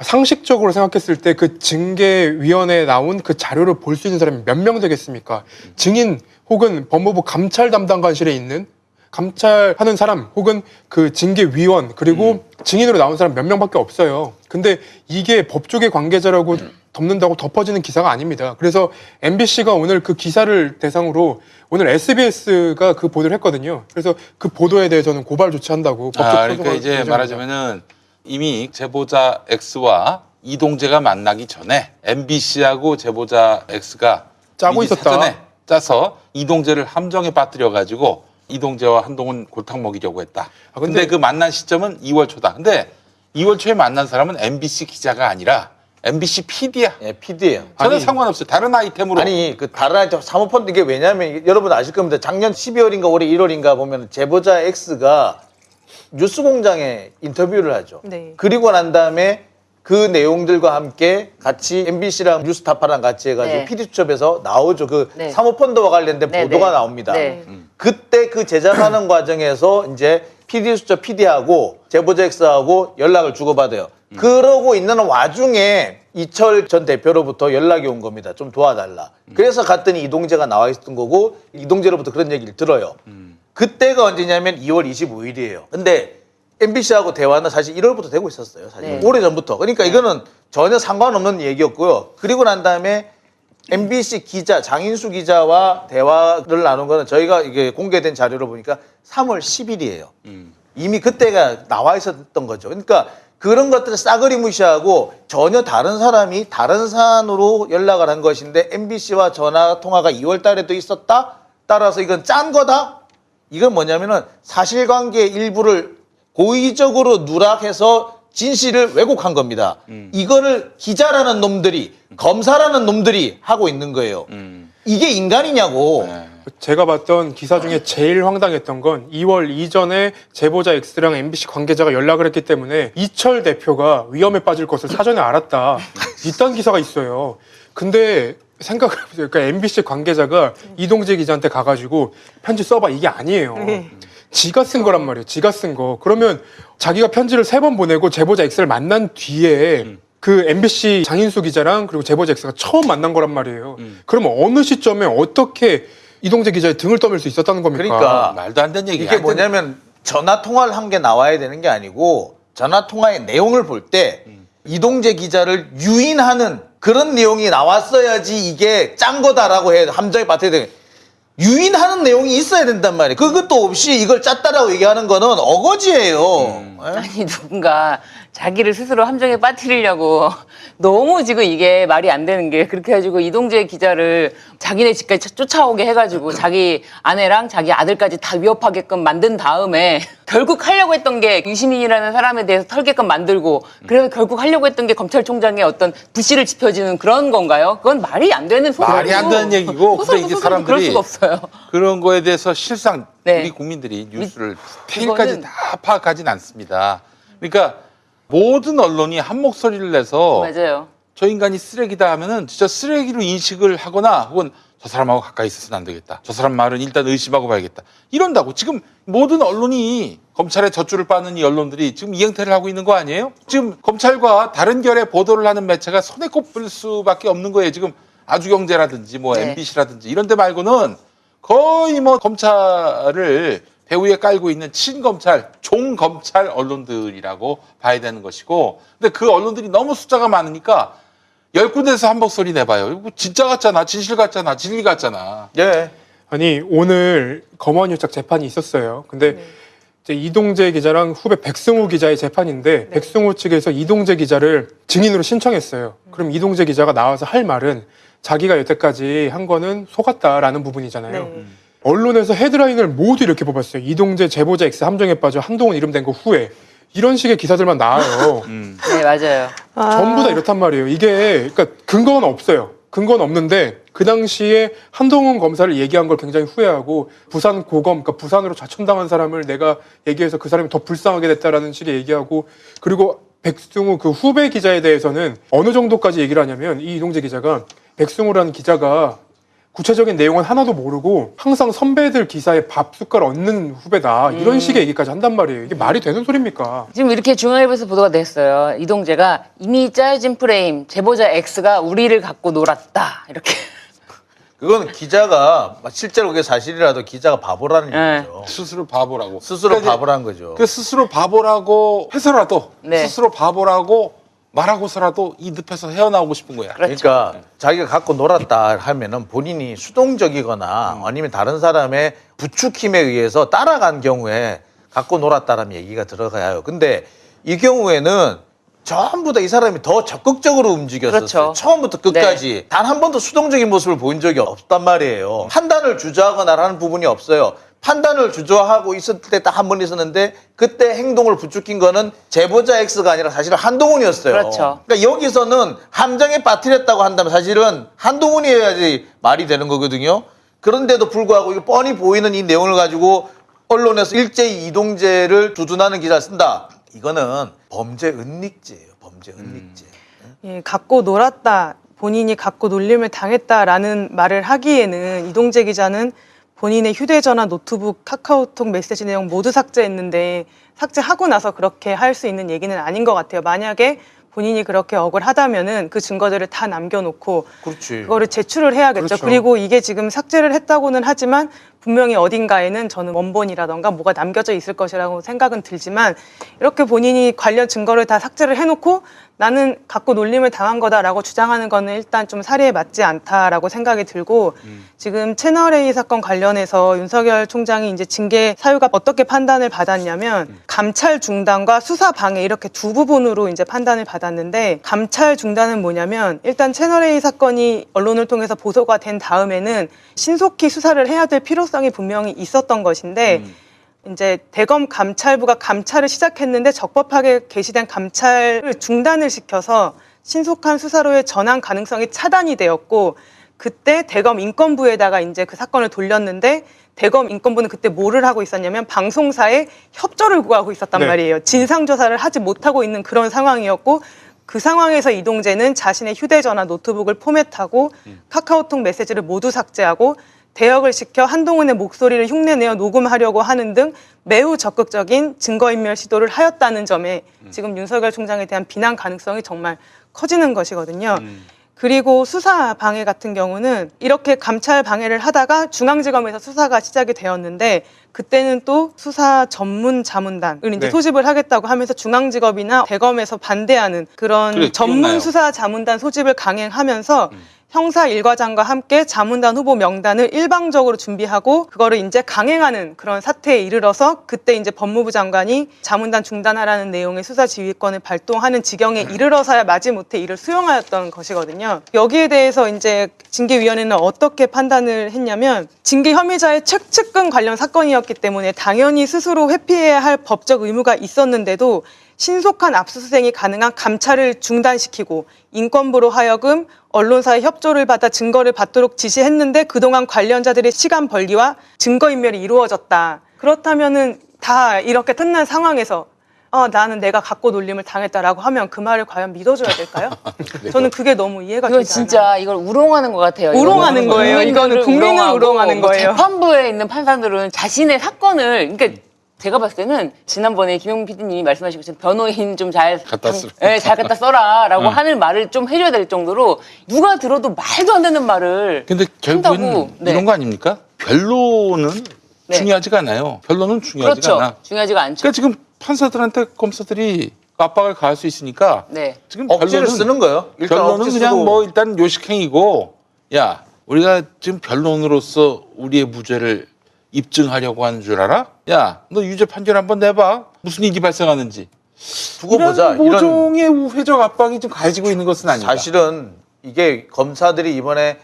상식적으로 생각했을 때 그 징계위원회에 나온 그 자료를 볼 수 있는 사람이 몇 명 되겠습니까? 증인 혹은 법무부 감찰 담당관실에 있는 감찰하는 사람 혹은 그 징계위원 그리고 증인으로 나온 사람 몇 명밖에 없어요. 근데 이게 법조계 관계자라고 덮는다고 덮어지는 기사가 아닙니다. 그래서 MBC가 오늘 그 기사를 대상으로 오늘 SBS가 그 보도를 했거든요. 그래서 그 보도에 대해서는 고발 조치한다고 법적 그러니까 소송을 이제 예정입니다. 말하자면은 이미 제보자 X와 이동재가 만나기 전에 MBC하고 제보자 X가 짜고 미리 있었다. 사전에 짜서 이동재를 함정에 빠뜨려 가지고 이동재와 한동훈 골탕 먹이려고 했다. 아, 근데 그 만난 시점은 2월 초다. 근데 2월 초에 만난 사람은 MBC 기자가 아니라 MBC PD야. 예, PD예요. 전혀 아니, 상관없어요. 다른 아이템으로. 아니 그 다른 아이템 사모펀드 이게 왜냐하면 여러분 아실 겁니다. 작년 12월인가 올해 1월인가 보면 제보자 X가 뉴스공장에 인터뷰를 하죠. 네. 그리고 난 다음에 그 내용들과 함께 같이 MBC랑 뉴스타파랑 같이 해가지고 네. PD수첩에서 나오죠. 그 네. 사모펀드와 관련된 네, 보도가 네. 나옵니다. 네. 그때 그 제작하는 과정에서 이제 PD수첩 PD하고 제보자 X하고 연락을 주고받아요. 그러고 있는 와중에 이철 전 대표로부터 연락이 온 겁니다. 좀 도와달라. 그래서 갔더니 이동재가 나와 있었던 거고 이동재로부터 그런 얘기를 들어요. 그때가 언제냐면 2월 25일이에요. 근데 MBC하고 대화는 사실 1월부터 되고 있었어요. 사실 네. 오래전부터. 그러니까 이거는 전혀 상관없는 얘기였고요. 그리고 난 다음에 MBC 기자 장인수 기자와 대화를 나눈 거는 저희가 이게 공개된 자료를 보니까 3월 10일이에요. 이미 그때가 나와 있었던 거죠. 그러니까 그런 것들을 싸그리 무시하고 전혀 다른 사람이 다른 사안으로 연락을 한 것인데 MBC와 전화 통화가 2월 달에도 있었다? 따라서 이건 짠 거다? 이건 뭐냐면은 사실관계의 일부를 고의적으로 누락해서 진실을 왜곡한 겁니다. 이거를 기자라는 놈들이 검사라는 놈들이 하고 있는 거예요. 이게 인간이냐고. 제가 봤던 기사 중에 제일 황당했던 건 2월 이전에 제보자 X랑 MBC 관계자가 연락을 했기 때문에 이철 대표가 위험에 빠질 것을 사전에 알았다. 이딴 기사가 있어요. 근데 생각을 해보세요. 그러니까 MBC 관계자가 이동재 기자한테 가가지고 편지 써봐. 이게 아니에요. 지가 쓴 거란 말이에요. 지가 쓴 거. 그러면 자기가 편지를 3번 보내고 제보자 X를 만난 뒤에 그 MBC 장인수 기자랑 그리고 제보자 X가 처음 만난 거란 말이에요. 그러면 어느 시점에 어떻게 이동재 기자의 등을 떠밀 수 있었다는 겁니까? 그러니까 말도 안 되는 얘기야. 이게 뭐냐면 전화 통화를 한 게 나와야 되는 게 아니고 전화 통화의 내용을 볼 때 이동재 기자를 유인하는 그런 내용이 나왔어야지 이게 짠 거다라고 해 함정에 빠뜨려야 되는 유인하는 내용이 있어야 된단 말이에요. 그것도 없이 이걸 짰다라고 얘기하는 거는 어거지예요. 예? 아니 누군가 자기를 스스로 함정에 빠뜨리려고 너무 지금 이게 말이 안 되는 게 그렇게 해가지고 이동재 기자를 자기네 집까지 쫓아오게 해가지고 자기 아내랑 자기 아들까지 다 위협하게끔 만든 다음에 결국 하려고 했던 게 유시민이라는 사람에 대해서 털게끔 만들고 그래서 결국 하려고 했던 게 검찰총장의 어떤 부씨를 지펴주는 그런 건가요? 그건 말이 안 되는 소리고 말이 안 되는 얘기고 근데 이제 그럴 사람들이 수가 없어요. 그런 거에 대해서 실상 네. 우리 국민들이 뉴스를 테일까지 그거는- 다 파악하진 않습니다. 그러니까 모든 언론이 한 목소리를 내서 맞아요. 저 인간이 쓰레기다 하면은 진짜 쓰레기로 인식을 하거나 혹은 저 사람하고 가까이 있어서는 안 되겠다. 저 사람 말은 일단 의심하고 봐야겠다. 이런다고 지금 모든 언론이 검찰의 젖줄을 빠는 이 언론들이 지금 이 행태를 하고 있는 거 아니에요? 지금 검찰과 다른 결의 보도를 하는 매체가 손에 꼽을 수밖에 없는 거예요. 지금 아주경제라든지 뭐 네. MBC라든지 이런 데 말고는 거의 뭐 검찰을 배후에 깔고 있는 친검찰, 종검찰 언론들이라고 봐야 되는 것이고 근데 그 언론들이 너무 숫자가 많으니까 10군데에서 한 목소리 내봐요. 이거 진짜 같잖아. 진실 같잖아. 진리 같잖아. 예. 아니 오늘 검언유착 재판이 있었어요. 근데 이제 이동재 기자랑 후배 백승호 기자의 재판인데 백승호 측에서 이동재 기자를 증인으로 신청했어요. 그럼 이동재 기자가 나와서 할 말은 자기가 여태까지 한 거는 속았다라는 부분이잖아요. 네. 언론에서 헤드라인을 모두 이렇게 뽑았어요. 이동재 제보자 X 함정에 빠져 한동훈 이름 된 거 후에 이런 식의 기사들만 나와요. 네 맞아요. 전부 다 이렇단 말이에요. 이게 그러니까 근거는 없어요. 근거는 없는데 그 당시에 한동훈 검사를 얘기한 걸 굉장히 후회하고 부산 고검, 그러니까 부산으로 좌천당한 사람을 내가 얘기해서 그 사람이 더 불쌍하게 됐다라는 식의 얘기하고 그리고 백승호 그 후배 기자에 대해서는 어느 정도까지 얘기를 하냐면 이 이동재 기자가 백승호라는 기자가 구체적인 내용은 하나도 모르고 항상 선배들 기사에 밥 숟갈 얹는 후배다 이런 식의 얘기까지 한단 말이에요. 이게 말이 되는 소리입니까? 지금 이렇게 중앙일보에서 보도가 됐어요. 이동재가 이미 짜여진 프레임, 제보자 X가 우리를 갖고 놀았다. 이렇게. 그건 기자가 실제로 그게 사실이라도 기자가 바보라는 네. 얘기죠. 스스로 바보라고. 스스로 그러니까 이제 바보란 거죠. 그 스스로 바보라고 해서라도 네. 스스로 바보라고 말하고서라도 이 늪에서 헤어나오고 싶은 거야. 그렇죠. 그러니까 자기가 갖고 놀았다 하면은 본인이 수동적이거나 아니면 다른 사람의 부추김에 의해서 따라간 경우에 갖고 놀았다라는 얘기가 들어가요. 근데 이 경우에는 전부 다 이 사람이 더 적극적으로 움직였었어요. 그렇죠. 처음부터 끝까지 단 한 번도 수동적인 모습을 보인 적이 없단 말이에요. 판단을 주저하거나 하는 부분이 없어요. 판단을 주저하고 있었을 때 딱 한 번 있었는데 그때 행동을 부추긴 거는 제보자 X가 아니라 사실은 한동훈이었어요. 그렇죠. 그러니까 여기서는 함정에 빠뜨렸다고 한다면 사실은 한동훈이어야지 말이 되는 거거든요. 그런데도 불구하고 이거 뻔히 보이는 이 내용을 가지고 언론에서 일제히 이동재를 두둔하는 기사를 쓴다. 이거는 범죄 은닉죄예요. 범죄 은닉죄. 예, 갖고 놀았다, 본인이 갖고 놀림을 당했다라는 말을 하기에는 이동재 기자는 본인의 휴대전화, 노트북, 카카오톡 메시지 내용 모두 삭제했는데 삭제하고 나서 그렇게 할 수 있는 얘기는 아닌 것 같아요. 만약에 본인이 그렇게 억울하다면은 그 증거들을 다 남겨놓고 그렇지. 그거를 제출을 해야겠죠. 그렇죠. 그리고 이게 지금 삭제를 했다고는 하지만 분명히 어딘가에는 저는 원본이라던가 뭐가 남겨져 있을 것이라고 생각은 들지만 이렇게 본인이 관련 증거를 다 삭제를 해놓고 나는 갖고 놀림을 당한 거다라고 주장하는 거는 일단 좀 사리에 맞지 않다라고 생각이 들고 지금 채널A 사건 관련해서 윤석열 총장이 이제 징계 사유가 어떻게 판단을 받았냐면 감찰 중단과 수사 방해 이렇게 두 부분으로 이제 판단을 받았는데 감찰 중단은 뭐냐면 일단 채널A 사건이 언론을 통해서 보도가 된 다음에는 신속히 수사를 해야 될 필요성이 분명히 있었던 것인데 이제 대검 감찰부가 감찰을 시작했는데 적법하게 개시된 감찰을 중단을 시켜서 신속한 수사로의 전환 가능성이 차단이 되었고 그때 대검 인권부에다가 이제 그 사건을 돌렸는데 대검 인권부는 그때 뭐를 하고 있었냐면 방송사에 협조를 구하고 있었단 네. 말이에요. 진상조사를 하지 못하고 있는 그런 상황이었고 그 상황에서 이동재는 자신의 휴대전화, 노트북을 포맷하고 카카오톡 메시지를 모두 삭제하고 대역을 시켜 한동훈의 목소리를 흉내내어 녹음하려고 하는 등 매우 적극적인 증거인멸 시도를 하였다는 점에 지금 윤석열 총장에 대한 비난 가능성이 정말 커지는 것이거든요. 그리고 수사 방해 같은 경우는 이렇게 감찰 방해를 하다가 중앙지검에서 수사가 시작이 되었는데 그때는 또 수사 전문 자문단을 이제 네. 소집을 하겠다고 하면서 중앙지검이나 대검에서 반대하는 그런 그래, 전문 기억나요. 수사 자문단 소집을 강행하면서 형사 일과장과 함께 자문단 후보 명단을 일방적으로 준비하고 그거를 이제 강행하는 그런 사태에 이르러서 그때 이제 법무부 장관이 자문단 중단하라는 내용의 수사 지휘권을 발동하는 지경에 이르러서야 마지못해 이를 수용하였던 것이거든요. 여기에 대해서 이제 징계위원회는 어떻게 판단을 했냐면 징계 혐의자의 최측근 관련 사건이었기 때문에 당연히 스스로 회피해야 할 법적 의무가 있었는데도 신속한 압수수색이 가능한 감찰을 중단시키고 인권부로 하여금 언론사의 협조를 받아 증거를 받도록 지시했는데 그동안 관련자들의 시간 벌기와 증거인멸이 이루어졌다. 그렇다면은 다 이렇게 끝난 상황에서 나는 내가 갖고 놀림을 당했다라고 하면 그 말을 과연 믿어줘야 될까요? 저는 그게 너무 이해가 이거 되지 않아요. 진짜 이걸 우롱하는 것 같아요. 우롱하는 이거 거예요. 이거는 국민을 우롱하고 우롱하는 뭐 거예요. 재판부에 있는 판사들은 자신의 사건을 그러니까 제가 봤을 때는 지난번에 김용민 PD님이 말씀하신 것처럼 변호인 좀 잘 갖다 쓰라. 잘 갖다 써라라고 하는 말을 좀 해줘야 될 정도로 누가 들어도 말도 안 되는 말을 근데 결국은 한다고. 네. 이런 거 아닙니까? 변론은 네. 중요하지가 않아요. 변론은 중요하지가 그렇죠. 않아. 중요하지가 않죠. 그러니까 지금 판사들한테 검사들이 압박을 가할 수 있으니까 네. 지금 억지를 변론은 쓰는 거예요. 일단 변론은 억지 그냥 쓰고. 뭐 일단 요식행위고 야 우리가 지금 변론으로서 우리의 무죄를 입증하려고 하는 줄 알아? 야 너 유죄 판결 한번 내봐. 무슨 일이 발생하는지. 두고 보자. 이런 모종의 우회적 압박이 좀 가해지고 있는 것은 아닌가. 사실은 이게 검사들이 이번에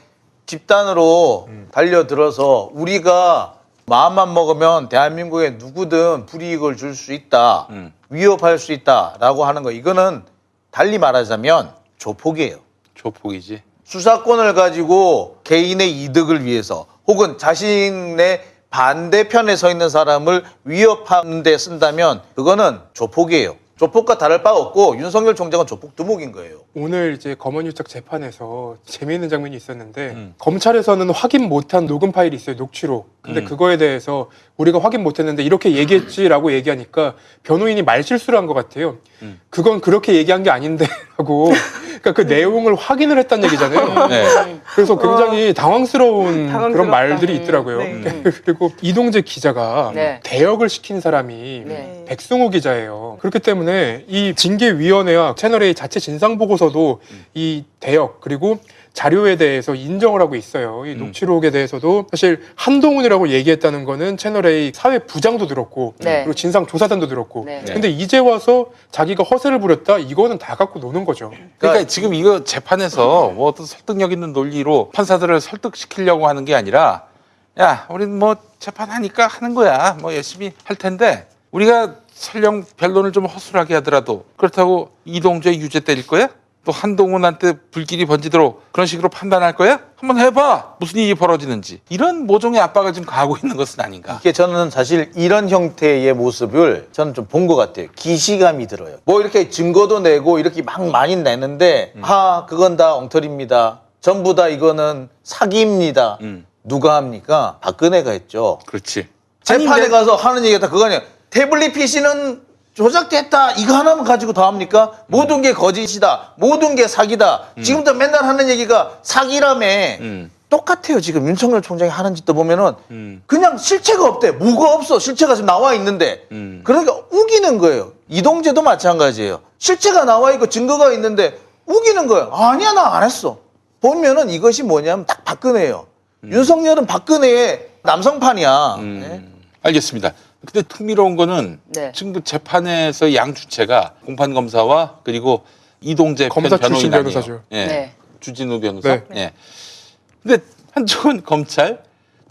집단으로 달려들어서 우리가 마음만 먹으면 대한민국에 누구든 불이익을 줄 수 있다, 위협할 수 있다라고 하는 거 이거는 달리 말하자면 조폭이에요. 조폭이지. 수사권을 가지고 개인의 이득을 위해서 혹은 자신의 반대편에 서 있는 사람을 위협하는 데 쓴다면 그거는 조폭이에요. 조폭과 다를 바 없고 윤석열 총장은 조폭 두목인 거예요. 오늘 이제 검언유착 재판에서 재미있는 장면이 있었는데 검찰에서는 확인 못한 녹음 파일이 있어요. 녹취록. 근데 그거에 대해서 우리가 확인 못했는데 이렇게 얘기했지라고 얘기하니까 변호인이 말실수를 한 것 같아요. 그건 그렇게 얘기한 게 아닌데 라고 그러니까 그 내용을 확인을 했다는 얘기잖아요. 네. 그래서 굉장히 당황스러운 당황스럽다. 그런 말들이 있더라고요. 네. 그리고 이동재 기자가 네. 대역을 시킨 사람이 네. 백승호 기자예요. 그렇기 때문에 이 징계위원회와 채널A 자체 진상보고서도 이 대역 그리고 자료에 대해서 인정을 하고 있어요. 이 녹취록에 대해서도 사실 한동훈이라고 얘기했다는 거는 채널A 사회 부장도 들었고 네. 그리고 진상조사단도 들었고 네. 근데 이제 와서 자기가 허세를 부렸다? 이거는 다 갖고 노는 거죠. 그러니까 지금 이거 재판에서 뭐 어떤 설득력 있는 논리로 판사들을 설득시키려고 하는 게 아니라 야, 우린 뭐 재판하니까 하는 거야. 뭐 열심히 할 텐데 우리가 설령 변론을 좀 허술하게 하더라도 그렇다고 이동재 유죄 때릴 거야? 또 한동훈한테 불길이 번지도록 그런 식으로 판단할 거야? 한번 해봐. 무슨 일이 벌어지는지. 이런 모종의 압박을 지금 가하고 있는 것은 아닌가. 이게 저는 사실 이런 형태의 모습을 저는 좀 본 것 같아요. 기시감이 들어요. 뭐 이렇게 증거도 내고 이렇게 막 많이 내는데 그건 다 엉터리입니다. 전부 다 이거는 사기입니다. 누가 합니까? 박근혜가 했죠. 그렇지. 재판에 가서 하는 얘기가 다 그거 아니에요. 태블릿 PC는 조작됐다. 이거 하나만 가지고 다 합니까? 모든 게 거짓이다. 모든 게 사기다. 지금도 맨날 하는 얘기가 사기라며. 똑같아요. 지금 윤석열 총장이 하는 짓도 보면은 그냥 실체가 없대. 뭐가 없어. 실체가 지금 나와 있는데. 그러니까 우기는 거예요. 이동재도 마찬가지예요. 실체가 나와 있고 증거가 있는데 우기는 거예요. 아니야, 나 안 했어. 보면은 이것이 뭐냐면 딱 박근혜예요. 윤석열은 박근혜의 남성판이야. 네? 알겠습니다. 근데 흥미로운 거는 네. 지금 그 재판에서 양 주체가 공판 검사와 그리고 이동재 검사 편 출신 변호인 아니에요. 변호사죠. 예. 네. 주진우 변호사. 네. 예. 근데 한쪽은 검찰,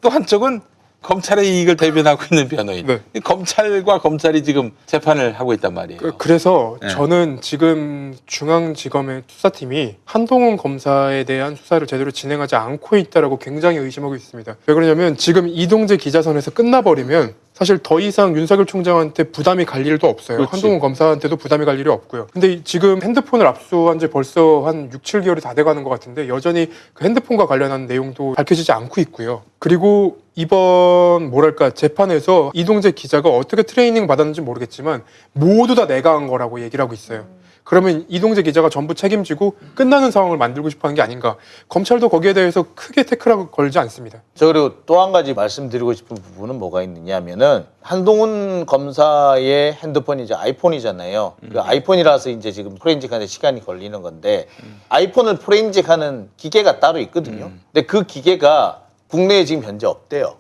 또 한쪽은 검찰의 이익을 대변하고 있는 변호인. 네. 이 검찰과 검찰이 지금 재판을 하고 있단 말이에요. 그래서 네. 저는 지금 중앙지검의 수사팀이 한동훈 검사에 대한 수사를 제대로 진행하지 않고 있다라고 굉장히 의심하고 있습니다. 왜 그러냐면 지금 이동재 기자선에서 끝나버리면 사실 더 이상 윤석열 총장한테 부담이 갈 일도 없어요. 그렇지. 한동훈 검사한테도 부담이 갈 일이 없고요. 근데 지금 핸드폰을 압수한 지 벌써 한 6, 7개월이 다 돼가는 것 같은데 여전히 그 핸드폰과 관련한 내용도 밝혀지지 않고 있고요. 그리고 이번 뭐랄까 재판에서 이동재 기자가 어떻게 트레이닝 받았는지 모르겠지만 모두 다 내가 한 거라고 얘기를 하고 있어요. 그러면 이동재 기자가 전부 책임지고 끝나는 상황을 만들고 싶어 하는 게 아닌가. 검찰도 거기에 대해서 크게 태클하고 걸지 않습니다. 저 그리고 또 한 가지 말씀드리고 싶은 부분은 뭐가 있느냐 하면은 한동훈 검사의 핸드폰이 이제 아이폰이잖아요. 그 아이폰이라서 이제 지금 포렌식하는데 시간이 걸리는 건데 아이폰을 포렌식하는 기계가 따로 있거든요. 근데 그 기계가 국내에 지금 현재 없대요.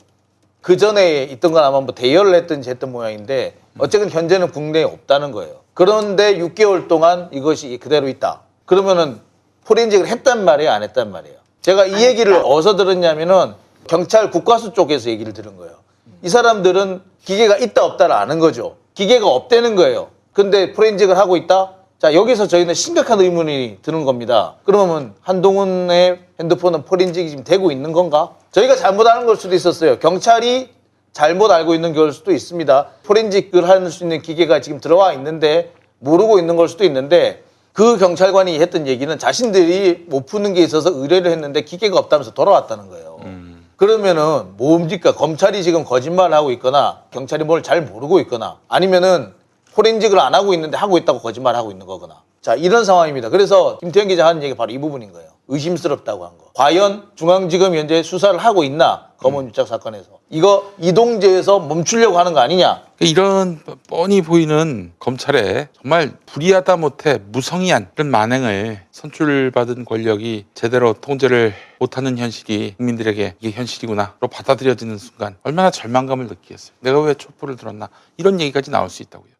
그 전에 있던 건 아마 뭐 대여를 했든지 했던 모양인데 어쨌든 현재는 국내에 없다는 거예요. 그런데 6개월 동안 이것이 그대로 있다. 그러면은 포렌식을 했단 말이에요, 안 했단 말이에요. 제가 이 얘기를 어디서 들었냐면은 경찰 국과수 쪽에서 얘기를 들은 거예요. 이 사람들은 기계가 있다 없다를 아는 거죠. 기계가 없다는 거예요. 근데 포렌식을 하고 있다? 자, 여기서 저희는 심각한 의문이 드는 겁니다. 그러면 한동훈의 핸드폰은 포렌식이 지금 되고 있는 건가? 저희가 잘못하는 걸 수도 있었어요. 경찰이 잘못 알고 있는 걸 수도 있습니다. 포렌식을 할 수 있는 기계가 지금 들어와 있는데 모르고 있는 걸 수도 있는데 그 경찰관이 했던 얘기는 자신들이 못 푸는 게 있어서 의뢰를 했는데 기계가 없다면서 돌아왔다는 거예요. 그러면은 뭡니까? 검찰이 지금 거짓말을 하고 있거나 경찰이 뭘 잘 모르고 있거나 아니면은 포렌식을 안 하고 있는데 하고 있다고 거짓말을 하고 있는 거거나. 자, 이런 상황입니다. 그래서 김태현 기자 하는 얘기가 바로 이 부분인 거예요. 의심스럽다고 한 거. 과연 중앙지검이 현재 수사를 하고 있나? 검언 유착 사건에서. 이거 이동재에서 멈추려고 하는 거 아니냐? 이런 뻔히 보이는 검찰의 정말 불의하다 못해 무성의한 그런 만행을 선출받은 권력이 제대로 통제를 못하는 현실이 국민들에게 이게 현실이구나로 받아들여지는 순간 얼마나 절망감을 느끼겠어요. 내가 왜 촛불을 들었나 이런 얘기까지 나올 수 있다고요.